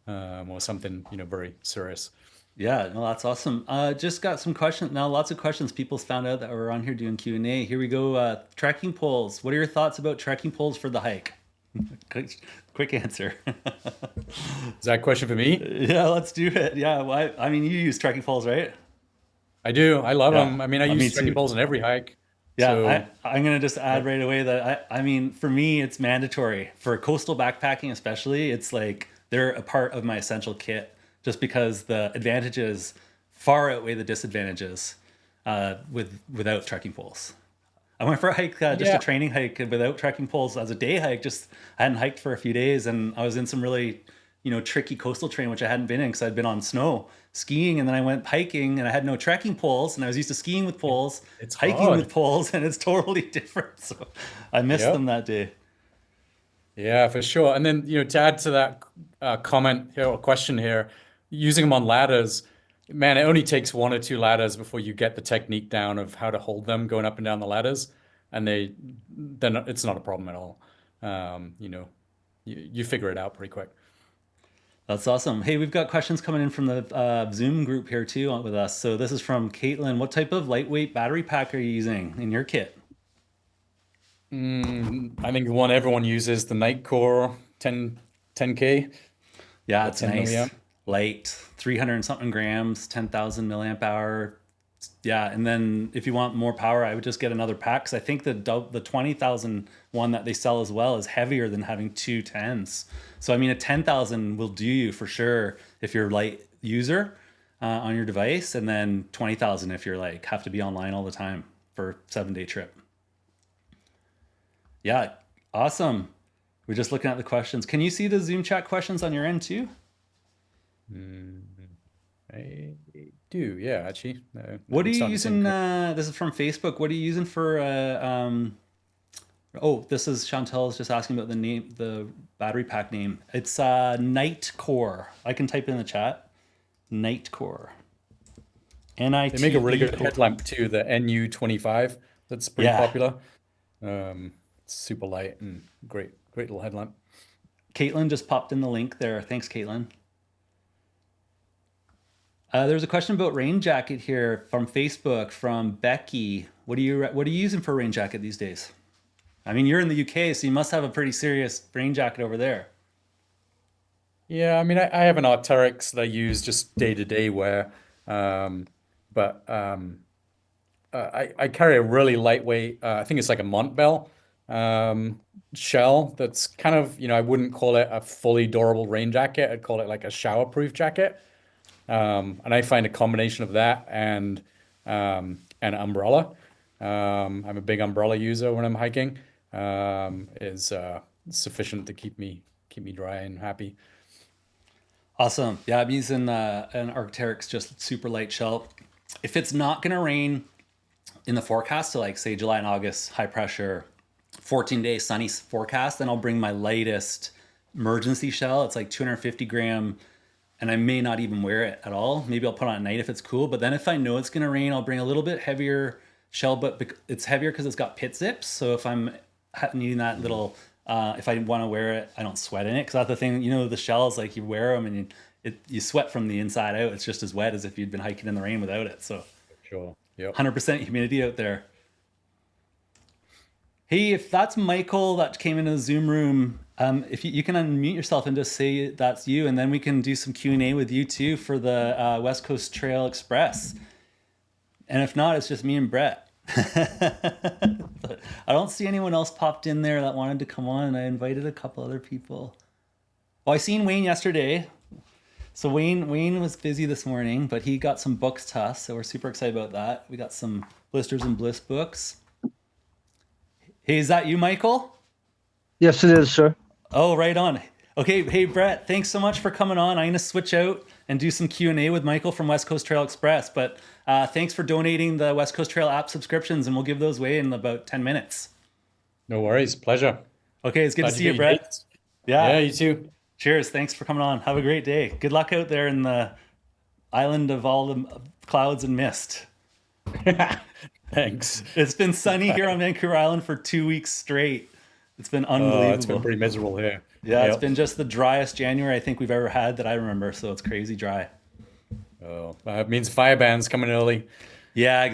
or something, very serious. Yeah, no, that's awesome. Just got some questions now. Lots of questions. People's found out that we're on here doing Q&A. Here we go. Trekking poles. What are your thoughts about trekking poles for the hike? Quick answer. Is that a question for me? Yeah, let's do it. Yeah, well, I mean, you use trekking poles, right? I do. I love Yeah, them. I mean, I me use trekking too. poles in every hike. Yeah, So, I'm gonna just add yep. right away that I mean, for me, it's mandatory for coastal backpacking, especially. It's like they're a part of my essential kit, just because the advantages far outweigh the disadvantages without trekking poles. I went for a hike, just a Yeah. training hike without trekking poles as a day hike. Just I hadn't hiked for a few days, and I was in some really, tricky coastal terrain which I hadn't been in because I'd been on snow skiing, and then I went hiking, and I had no trekking poles, and I was used to skiing with poles, It's hiking with hard. poles, and it's totally different. So I missed them Yep. that day. Yeah, for sure. And then, to add to that comment here or question here, using them on ladders, man, it only takes one or two ladders before you get the technique down of how to hold them going up and down the ladders, and then it's not a problem at all. You figure it out pretty quick. That's awesome. Hey, we've got questions coming in from the Zoom group here too with us. So this is from Caitlin. What type of lightweight battery pack are you using in your kit? I think the one everyone uses, the Nightcore 10K, Yeah, the it's 10 nice. milliamp. Light, 300 and something grams, 10,000 milliamp hour. Yeah, and then if you want more power, I would just get another pack because I think the 20,000 one that they sell as well is heavier than having two tens. So I mean, a 10,000 will do you for sure if you're light user on your device, and then 20,000 if you're like have to be online all the time for 7 day trip. Yeah, awesome. We're just looking at the questions. Can you see the Zoom chat questions on your end too? I do, yeah, actually. What are I'm you starting to using? think. This is from Facebook. What are you using for? Oh, this is Chantel's just asking about the name, the battery pack name. It's Night Core. I can type it in the chat. Night Core. They make a really NITE good Core. headlamp too, the NU25. That's pretty Yeah. popular. It's super light and great little headlamp. Caitlin just popped in the link there. Thanks, Caitlin. There's a question about rain jacket here from Facebook from Becky. What are you using for a rain jacket these days? I mean, you're in the UK, so you must have a pretty serious rain jacket over there. Yeah, I mean, I have an Arc'teryx that I use just day to day wear, um, but I carry a really lightweight. I think it's like a Montbell um, shell. That's kind of, I wouldn't call it a fully durable rain jacket. I'd call it like a showerproof jacket. And I find a combination of that and an umbrella. I'm a big umbrella user when I'm hiking. Is sufficient to keep me dry and happy. Awesome. Yeah, I'm using an Arc'teryx, just super light shell. If it's not going to rain in the forecast, so like say July and August, high pressure, 14-day sunny forecast, then I'll bring my lightest emergency shell. It's like 250 gram, and I may not even wear it at all. Maybe I'll put on at night if it's cool. But then if I know it's going to rain, I'll bring a little bit heavier shell, but it's heavier because it's got pit zips. So if I'm needing that little, if I want to wear it, I don't sweat in it. Because that's the thing, the shells, like you wear them and you sweat from the inside out. It's just as wet as if you'd been hiking in the rain without it. So Sure. Yep. 100% humidity out there. Hey, if that's Michael that came into the Zoom room, if you can unmute yourself and just say that's you, and then we can do some Q&A with you too for the West Coast Trail Express. And if not, it's just me and Brett. But I don't see anyone else popped in there that wanted to come on, and I invited a couple other people. Well, I seen Wayne yesterday. So Wayne was busy this morning, but he got some books to us, so we're super excited about that. We got some Blisters and Bliss books. Hey, is that you, Michael? Yes, it is, sir. Oh, right on. Okay, hey Brett, thanks so much for coming on. I'm gonna switch out and do some Q&A with Michael from West Coast Trail Express, but thanks for donating the West Coast Trail app subscriptions, and we'll give those away in about 10 minutes. No worries. Pleasure. Okay, it's good Glad to you see got you, your Brett. dates. Yeah, Yeah, you too. cheers. Thanks for coming on. Have a great day. Good luck out there in the island of all the clouds and mist. Thanks. It's been sunny here on Vancouver Island for 2 weeks straight. It's been Oh, it's been unbelievable. pretty miserable here. Yeah, it's Yep. been just the driest January I think we've ever had that I remember, so it's crazy dry. Oh, it means fire ban's coming early. Yeah, Yep.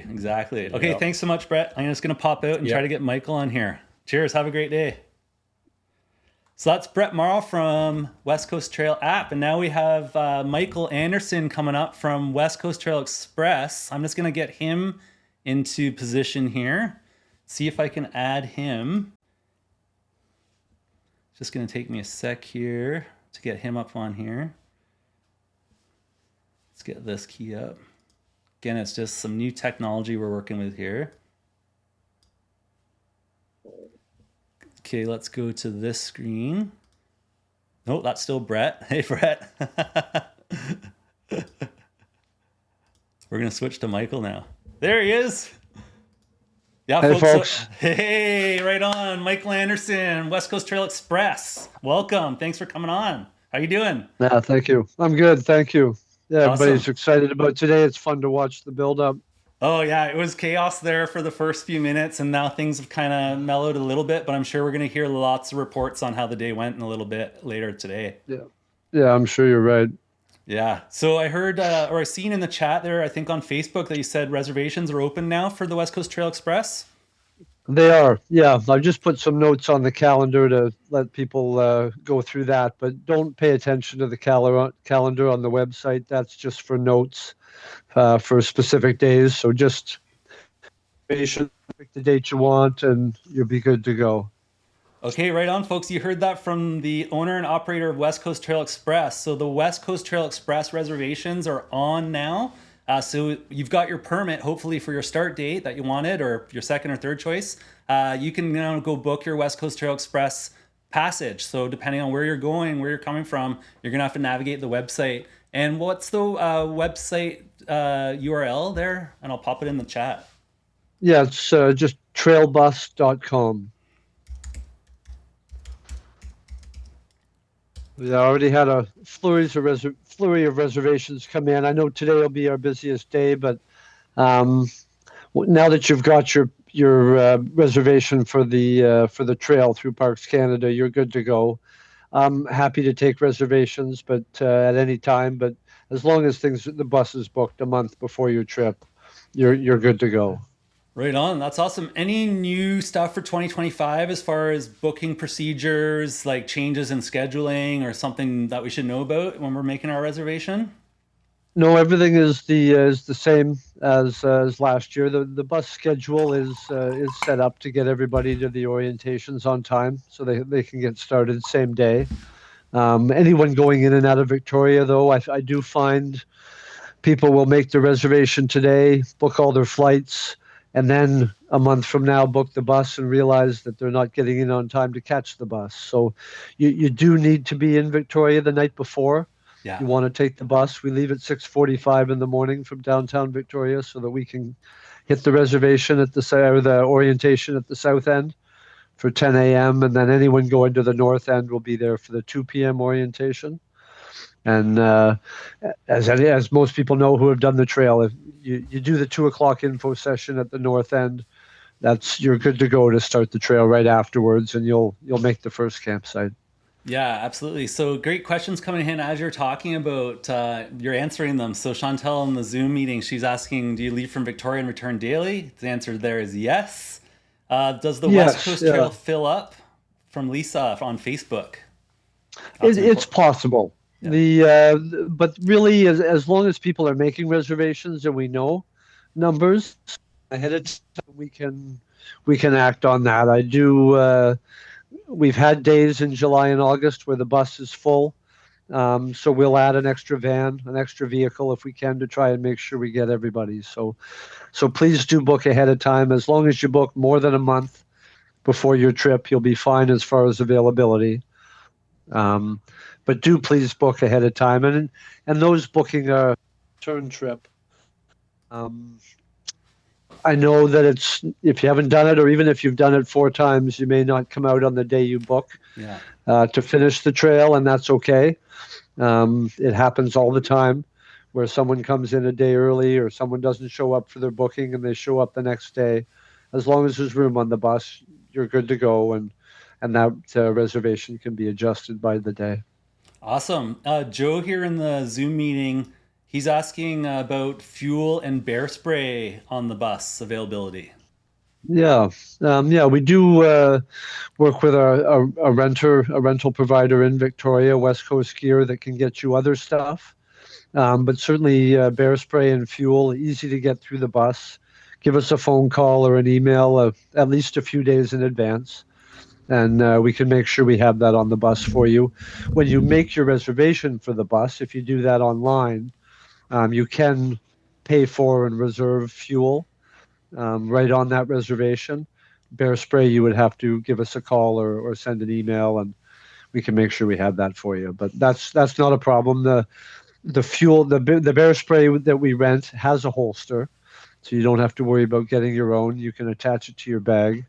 exactly. Okay, Yep. thanks so much, Brett. I'm just gonna pop out and try to Yep. get Michael on here. Cheers, have a great day. So that's Brett Morrow from West Coast Trail app, and now we have Michael Anderson coming up from West Coast Trail Express. I'm just gonna get him into position here. See if I can add him. Just gonna take me a sec here to get him up on here. Let's get this key up. Again, it's just some new technology we're working with here. Okay, let's go to this screen. Oh, that's still Brett. Hey, Brett. We're going to switch to Michael now. There he is. Yeah, Hey, folks. folks. Hey, right on. Michael Anderson, West Coast Trail Express. Welcome. Thanks for coming on. How you doing? Yeah, thank you. I'm good, thank you. Yeah, everybody's Awesome. excited about today. It's fun to watch the build up. Oh yeah, it was chaos there for the first few minutes, and now things have kind of mellowed a little bit. But I'm sure we're going to hear lots of reports on how the day went in a little bit later today. Yeah. Yeah, I'm sure you're right. Yeah. So I heard, or I seen in the chat there, I think on Facebook that you said reservations are open now for the West Coast Trail Express. They are. Yeah, I've just put some notes on the calendar to let people go through that, but don't pay attention to the calendar on the website. That's just for notes for specific days. So just pick the date you want, and you'll be good to go. Okay, right on, folks. You heard that from the owner and operator of West Coast Trail Express. So the West Coast Trail Express reservations are on now. So you've got your permit, hopefully, for your start date that you wanted, or your second or third choice. You can now go book your West Coast Trail Express passage. So depending on where you're going, where you're coming from, you're gonna have to navigate the website And what's the website URL there? And I'll pop it in the chat. Yeah, it's just trailbus.com. We already had a flurry of reservations come in. I know today will be our busiest day, but um, now that you've got your reservation for the trail through Parks Canada, you're good to go. I'm happy to take reservations, but at any time. But as long as the bus is booked a month before your trip, you're good to go. Right on. That's awesome. Any new stuff for 2025 as far as booking procedures, like changes in scheduling or something that we should know about when we're making our reservation? No, everything is the same as last year. The bus schedule is set up to get everybody to the orientations on time, so they can get started same day. Anyone going in and out of Victoria, though, I do find people will make the reservation today, book all their flights, and then a month from now book the bus and realize that they're not getting in on time to catch the bus. So you do need to be in Victoria the night before. Yeah. You want to take the bus. We leave at 6:45 in the morning from downtown Victoria so that we can hit the reservation at the orientation at the south end for 10 a.m. And then anyone going to the north end will be there for the 2 p.m. orientation. And as most people know who have done the trail, if you do the 2 o'clock info session at the north end, you're good to go to start the trail right afterwards, and you'll make the first campsite. Yeah, absolutely. So great questions coming in as you're talking about, you're answering them. So Chantel in the Zoom meeting, she's asking, do you leave from Victoria and return daily? The answer there is yes. Does the West Yes, Coast yeah, Trail fill up? From Lisa on Facebook. That's it's important. possible. Yeah. But really, as long as people are making reservations and we know numbers ahead of time, we can act on that. I do. We've had days in July and August where the bus is full. So we'll add an extra van, an extra vehicle if we can to try and make sure we get everybody. So please do book ahead of time. As long as you book more than a month before your trip, you'll be fine as far as availability. Um, but do please book ahead of time. And those booking a return trip, um, I know that it's if you haven't done it, or even if you've done it 4 times, you may not come out on the day you book Yeah. to finish the trail, and that's okay. It happens all the time where someone comes in a day early or someone doesn't show up for their booking and they show up the next day. As long as there's room on the bus, you're good to go, and that reservation can be adjusted by the day. Awesome. Joe here in the Zoom meeting, he's asking about fuel and bear spray on the bus availability. Yeah, yeah, we do work with a rental provider in Victoria, West Coast Gear, that can get you other stuff. But certainly, bear spray and fuel, easy to get through the bus. Give us a phone call or an email at least a few days in advance, and we can make sure we have that on the bus for you. When you make your reservation for the bus, if you do that online, you can pay for and reserve fuel right on that reservation. Bear spray, you would have to give us a call or send an email, and we can make sure we have that for you. But that's not a problem. The fuel, the bear spray that we rent has a holster, so you don't have to worry about getting your own. You can attach it to your bag.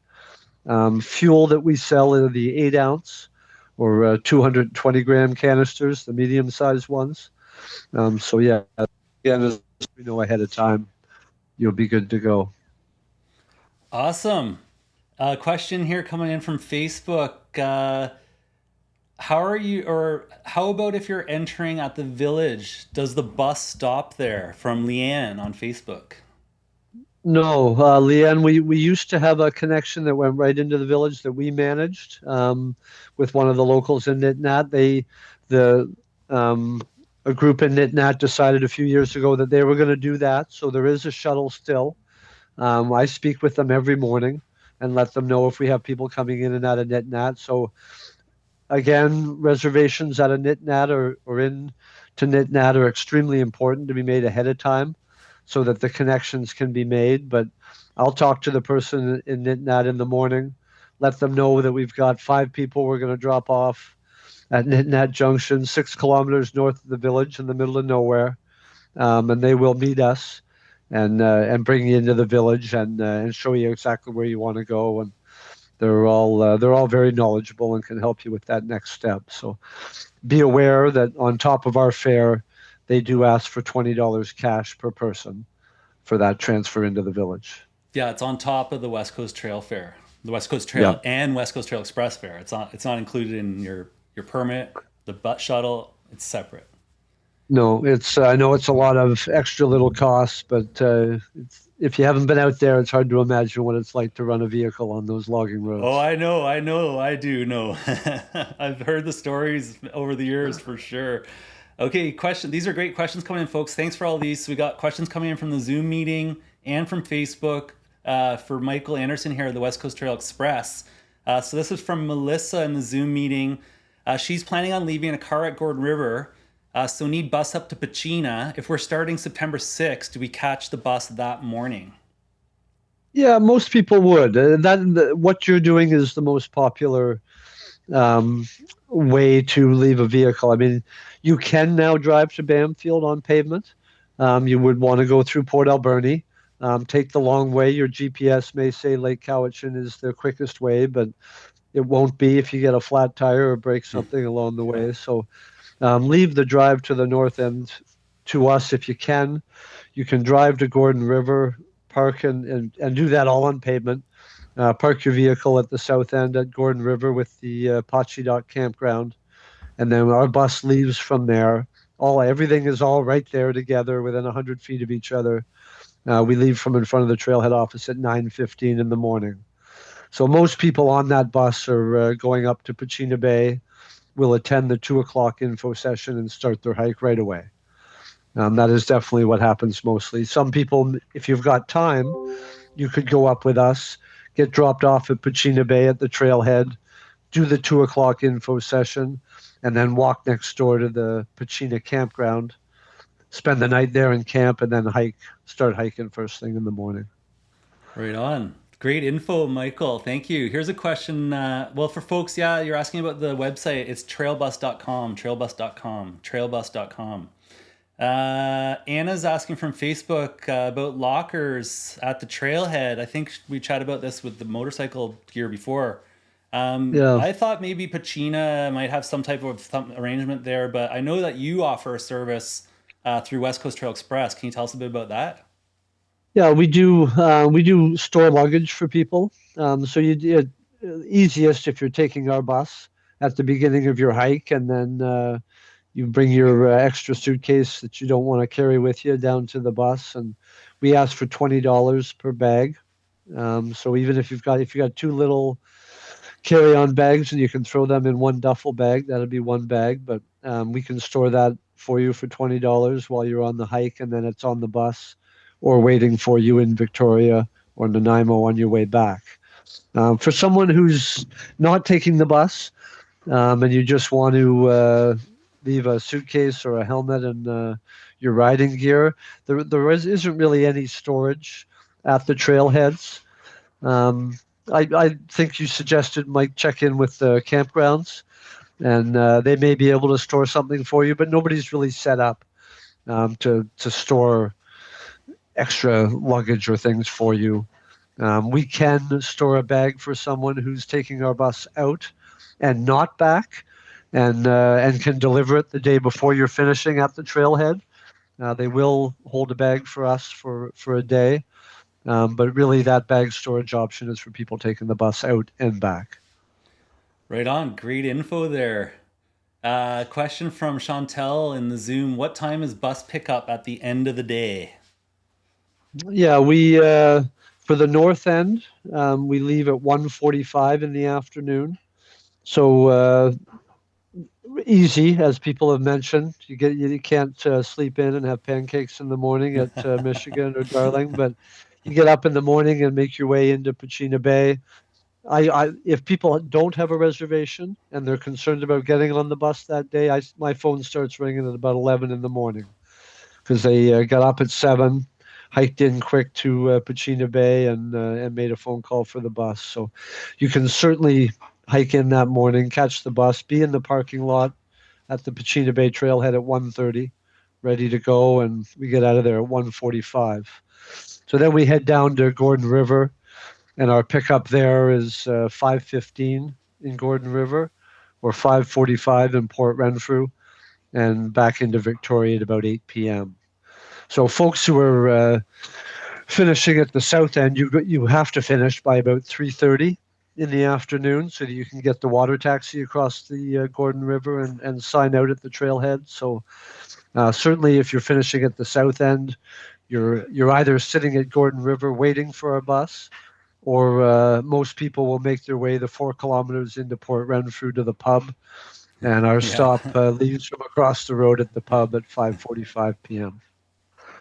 Fuel that we sell are the 8 ounce or 220 gram canisters, the medium sized ones. So yeah, again, as we know ahead of time, you'll be good to go. Awesome. Question here coming in from Facebook. How are you, or how about if you're entering at the village? Does the bus stop there? From Leanne on Facebook. No, Leanne, we used to have a connection that went right into the village that we managed with one of the locals in Nitnat. The um, a group in Nitnat decided a few years ago that they were going to do that. So there is a shuttle still. I speak with them every morning and let them know if we have people coming in and out of Nitnat. So again, reservations at a Nitnat or in to Nitnat are extremely important to be made ahead of time so that the connections can be made. But I'll talk to the person in Nitnat in the morning, let them know that we've got 5 people we're going to drop off at Nat Junction, 6 kilometers north of the village in the middle of nowhere. And they will meet us and bring you into the village and show you exactly where you want to go. And they're all very knowledgeable and can help you with that next step. So be aware that on top of our fare, they do ask for $20 cash per person for that transfer into the village. Yeah, it's on top of the West Coast Trail fare, the West Coast Yeah. Trail and West Coast Trail Express fare. It's not included in your permit, the bus shuttle. It's separate. No, it's I know it's a lot of extra little costs, but if you haven't been out there, it's hard to imagine what it's like to run a vehicle on those logging roads. Oh, I do know. I've heard the stories over the years for sure. Okay, question. These are great questions coming in, folks. Thanks for all these. So we got questions coming in from the Zoom meeting and from Facebook for Michael Anderson here at the West Coast Trail Express. So this is from Melissa in the Zoom meeting. She's planning on leaving a car at Gordon River, so need bus up to Pachina. If we're starting September 6th, do we catch the bus that morning? Yeah, most people would. What you're doing is the most popular um, way to leave a vehicle. I mean, you can now drive to Bamfield on pavement. You would want to go through Port Alberni, take the long way. Your GPS may say Lake Cowichan is the quickest way, but it won't be if you get a flat tire or break something along the way. So leave the drive to the north end to us if you can. You can drive to Gordon River, park and do that all on pavement. Park your vehicle at the south end at Gordon River with the Pachi campground, and then our bus leaves from there. Everything is all right there together within 100 feet of each other. We leave from in front of the trailhead office at 9:15 in the morning. So most people on that bus are going up to Pachina Bay, will attend the 2 o'clock info session and start their hike right away. That is definitely what happens mostly. Some people, if you've got time, you could go up with us, get dropped off at Pachina Bay at the trailhead, do the 2 o'clock info session, and then walk next door to the Pachina campground, spend the night there in camp, and then start hiking first thing in the morning. Right on. Great info, Michael. Thank you. Here's a question. Well, for folks, yeah, you're asking about the website. It's trailbus.com, trailbus.com. Anna's asking from Facebook about lockers at the trailhead. I think we chatted about this with the motorcycle gear before. Yeah. I thought maybe Pachina might have some type of arrangement there, but I know that you offer a service through West Coast Trail Express. Can you tell us a bit about that? Yeah, we do. We do store luggage for people. So easiest if you're taking our bus at the beginning of your hike, and then you bring your extra suitcase that you don't want to carry with you down to the bus, and we ask for $20 per bag. So even if you got two little carry-on bags and you can throw them in one duffel bag, that'll be one bag. But we can store that for you for $20 while you're on the hike, and then it's on the bus or waiting for you in Victoria or Nanaimo on your way back. For someone who's not taking the bus and you just want to leave a suitcase or a helmet and your riding gear, isn't really any storage at the trailheads. I think you suggested Mike check in with the campgrounds, and they may be able to store something for you, but nobody's really set up to store extra luggage or things for you. We can store a bag for someone who's taking our bus out and not back, and can deliver it the day before you're finishing at the trailhead. They will hold a bag for us for a day, but really that bag storage option is for people taking the bus out and back. Right on. Great info there. Question from Chantel in the Zoom. What time is bus pickup at the end of the day? Yeah, we for the north end, we leave at 1:45 in the afternoon. So easy, as people have mentioned. You can't sleep in and have pancakes in the morning at Michigan or Darling, but you get up in the morning and make your way into Pachina Bay. If people don't have a reservation and they're concerned about getting on the bus that day, my phone starts ringing at about 11 in the morning because they got up at 7, hiked in quick to Pachina Bay and made a phone call for the bus. So you can certainly hike in that morning, catch the bus, be in the parking lot at the Pachina Bay Trailhead at 1:30, ready to go, and we get out of there at 1:45. So then we head down to Gordon River, and our pickup there is 5:15 in Gordon River, or 5:45 in Port Renfrew, and back into Victoria at about 8 p.m. So folks who are finishing at the south end, you have to finish by about 3:30 in the afternoon so that you can get the water taxi across the Gordon River and sign out at the trailhead. So certainly, if you're finishing at the south end, you're either sitting at Gordon River waiting for a bus, or most people will make their way the 4 kilometers into Port Renfrew to the pub, and our Yeah. stop leaves from across the road at the pub at 5:45 p.m.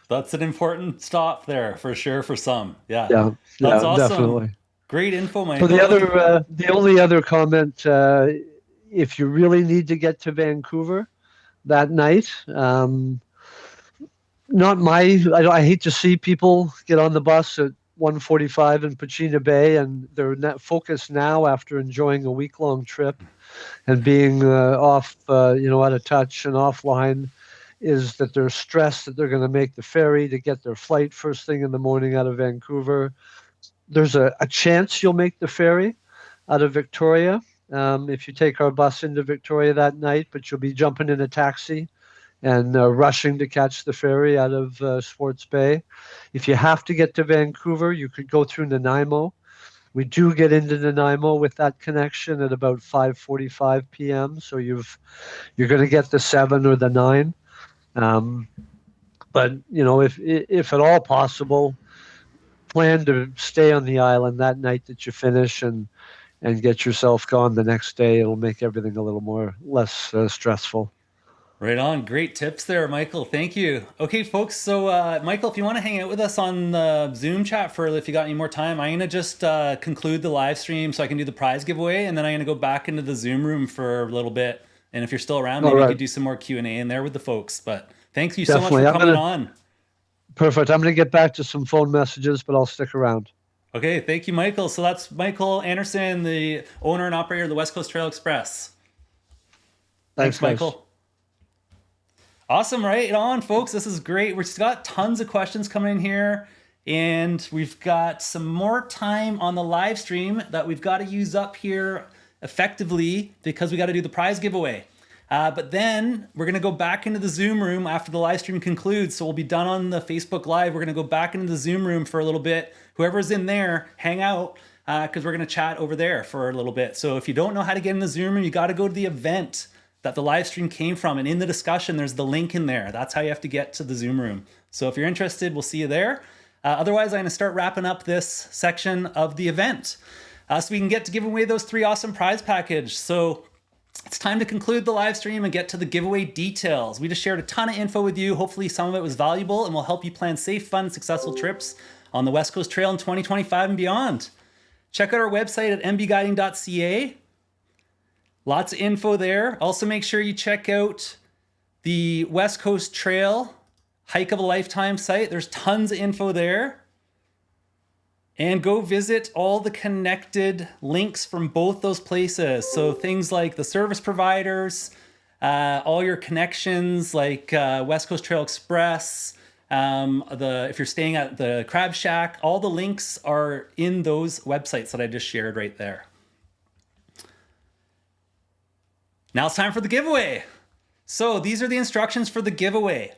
That's an important stop there for sure for some. Yeah. Yeah, That's yeah, awesome. definitely. Great info, So Michael. Looking the only other comment, if you really need to get to Vancouver that night, I hate to see people get on the bus at 1:45 in Pachina Bay, and their focus now, after enjoying a week-long trip and being off, out of touch and offline, is that they're stressed that they're going to make the ferry to get their flight first thing in the morning out of Vancouver. There's a chance you'll make the ferry out of Victoria if you take our bus into Victoria that night, but you'll be jumping in a taxi and rushing to catch the ferry out of Swartz Bay. If you have to get to Vancouver, you could go through Nanaimo. We do get into Nanaimo with that connection at about 5:45 p.m. So you're going to get the 7 or the 9. But if at all possible, plan to stay on the island that night that you finish and get yourself gone the next day. It'll make everything a little less stressful. right on. Great tips there, Michael. Thank you. Okay, folks. So, Michael, if you want to hang out with us on the Zoom chat for if you got any more time, I'm going to just conclude the live stream so I can do the prize giveaway, and then I'm going to go back into the Zoom room for a little bit. And if you're still around, maybe All we right. could do some more Q&A in there with the folks. But thank you so much Definitely. for coming on. Perfect. I'm going to get back to some phone messages, but I'll stick around. Okay, thank you, Michael. So that's Michael Anderson, the owner and operator of the West Coast Trail Express. Thanks, guys. Michael. Awesome, right on, folks. This is great. We've got tons of questions coming in here, and we've got some more time on the live stream that we've got to use up here effectively because we got to do the prize giveaway. But then we're going to go back into the Zoom room after the live stream concludes. So we'll be done on the Facebook Live. We're going to go back into the Zoom room for a little bit. Whoever's in there, hang out because we're going to chat over there for a little bit. So if you don't know how to get in the Zoom room, you got to go to the event that the live stream came from. And in the discussion, there's the link in there. That's how you have to get to the Zoom room. So if you're interested, we'll see you there. Otherwise, I'm going to start wrapping up this section of the event so we can get to give away those 3 awesome prize package. So it's time to conclude the live stream and get to the giveaway details. We just shared a ton of info with you. Hopefully some of it was valuable and will help you plan safe, fun, successful trips on the West Coast Trail in 2025 and beyond. Check out our website at mbguiding.ca. Lots of info there. Also make sure you check out the West Coast Trail Hike of a Lifetime site. There's tons of info there. And go visit all the connected links from both those places. So things like the service providers, all your connections like West Coast Trail Express, if you're staying at the Crab Shack, all the links are in those websites that I just shared right there. Now it's time for the giveaway. So these are the instructions for the giveaway.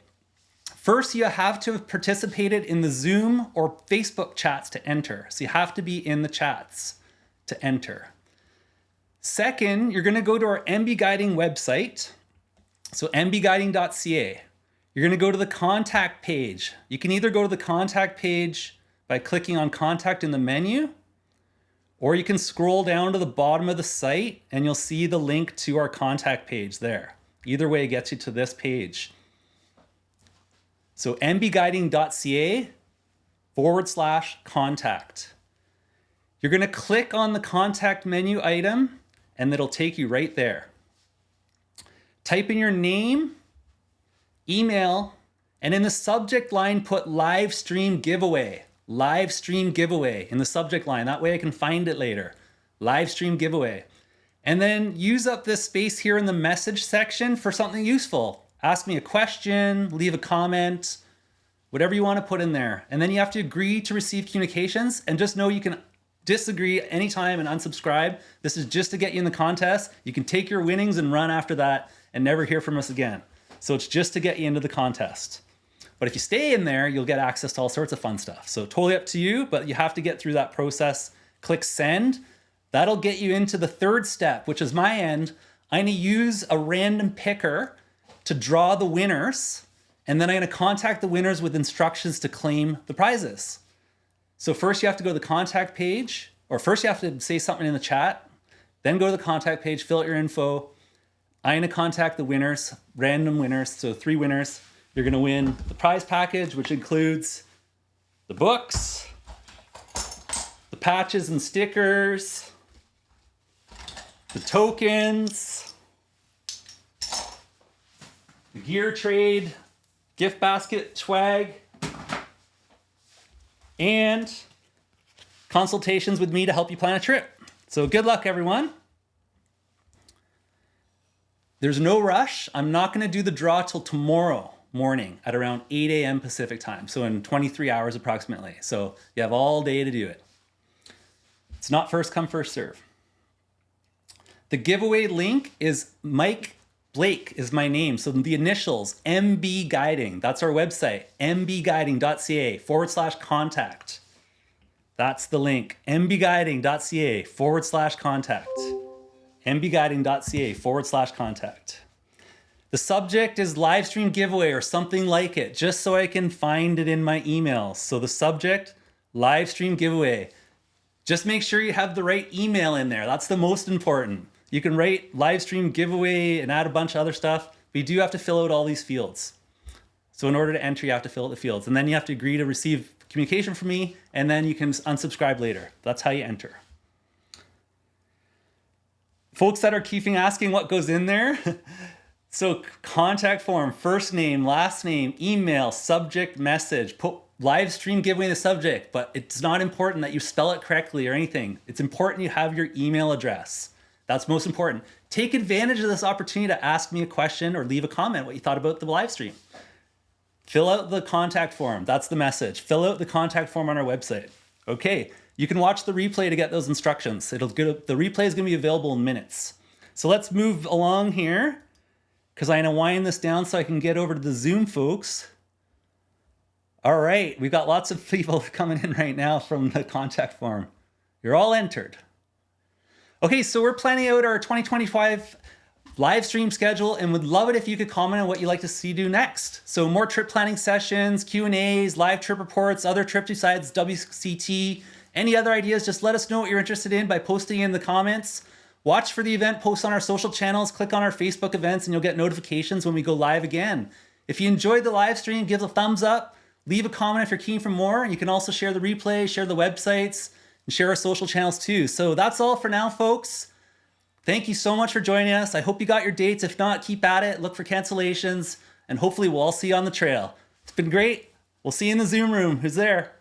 First, you have to have participated in the Zoom or Facebook chats to enter. So you have to be in the chats to enter. Second, you're going to go to our MB Guiding website. So mbguiding.ca. You're going to go to the contact page. You can either go to the contact page by clicking on contact in the menu, or you can scroll down to the bottom of the site and you'll see the link to our contact page there. Either way, it gets you to this page. So mbguiding.ca/contact. You're going to click on the contact menu item and it'll take you right there. Type in your name, email, and in the subject line, put live stream giveaway. Live stream giveaway in the subject line. That way I can find it later. Live stream giveaway. And then use up this space here in the message section for something useful. Ask me a question, leave a comment, whatever you want to put in there. And then you have to agree to receive communications, and just know you can disagree anytime and unsubscribe. This is just to get you in the contest. You can take your winnings and run after that and never hear from us again. So it's just to get you into the contest. But if you stay in there, you'll get access to all sorts of fun stuff. So totally up to you, but you have to get through that process. Click send. That'll get you into the third step, which is my end. I'm gonna use a random picker to draw the winners, and then I'm gonna contact the winners with instructions to claim the prizes. So first you have to go to the contact page, or first you have to say something in the chat, then go to the contact page, fill out your info. I'm gonna contact the winners, random winners, so 3 winners. You're gonna win the prize package, which includes the books, the patches and stickers, the tokens, the gear trade, gift basket swag, and consultations with me to help you plan a trip. So good luck, everyone. There's no rush. I'm not gonna do the draw till tomorrow morning at around 8 a.m. Pacific time. So in 23 hours approximately. So you have all day to do it. It's not first come, first serve. The giveaway link is Mike Blake is my name. So the initials, MB Guiding. That's our website, mbguiding.ca/contact. That's the link, mbguiding.ca/contact. mbguiding.ca/contact. The subject is live stream giveaway or something like it, just so I can find it in my emails. So the subject, live stream giveaway. Just make sure you have the right email in there. That's the most important. You can write live stream giveaway and add a bunch of other stuff, but you do have to fill out all these fields. So in order to enter, you have to fill out the fields, and then you have to agree to receive communication from me, and then you can unsubscribe later. That's how you enter. Folks that are keeping asking what goes in there, so contact form, first name, last name, email, subject, message, put live stream giveaway in the subject, but it's not important that you spell it correctly or anything. It's important you have your email address. That's most important. Take advantage of this opportunity to ask me a question or leave a comment what you thought about the live stream. Fill out the contact form. That's the message. Fill out the contact form on our website. Okay, you can watch the replay to get those instructions. The replay is gonna be available in minutes. So let's move along here, because I'm gonna wind this down so I can get over to the Zoom folks. All right, we've got lots of people coming in right now from the contact form. You're all entered. Okay, so we're planning out our 2025 live stream schedule, and would love it if you could comment on what you'd like to see do next. So more trip planning sessions, Q&As, live trip reports, other trips besides WCT, any other ideas, just let us know what you're interested in by posting in the comments. Watch for the event posts on our social channels, click on our Facebook events, and you'll get notifications when we go live again. If you enjoyed the live stream, give a thumbs up, leave a comment if you're keen for more. You can also share the replay, share the websites, and share our social channels too. So that's all for now, folks. Thank you so much for joining us. I hope you got your dates. If not, keep at it, look for cancellations, and hopefully we'll all see you on the trail. It's been great. We'll see you in the Zoom room. Who's there?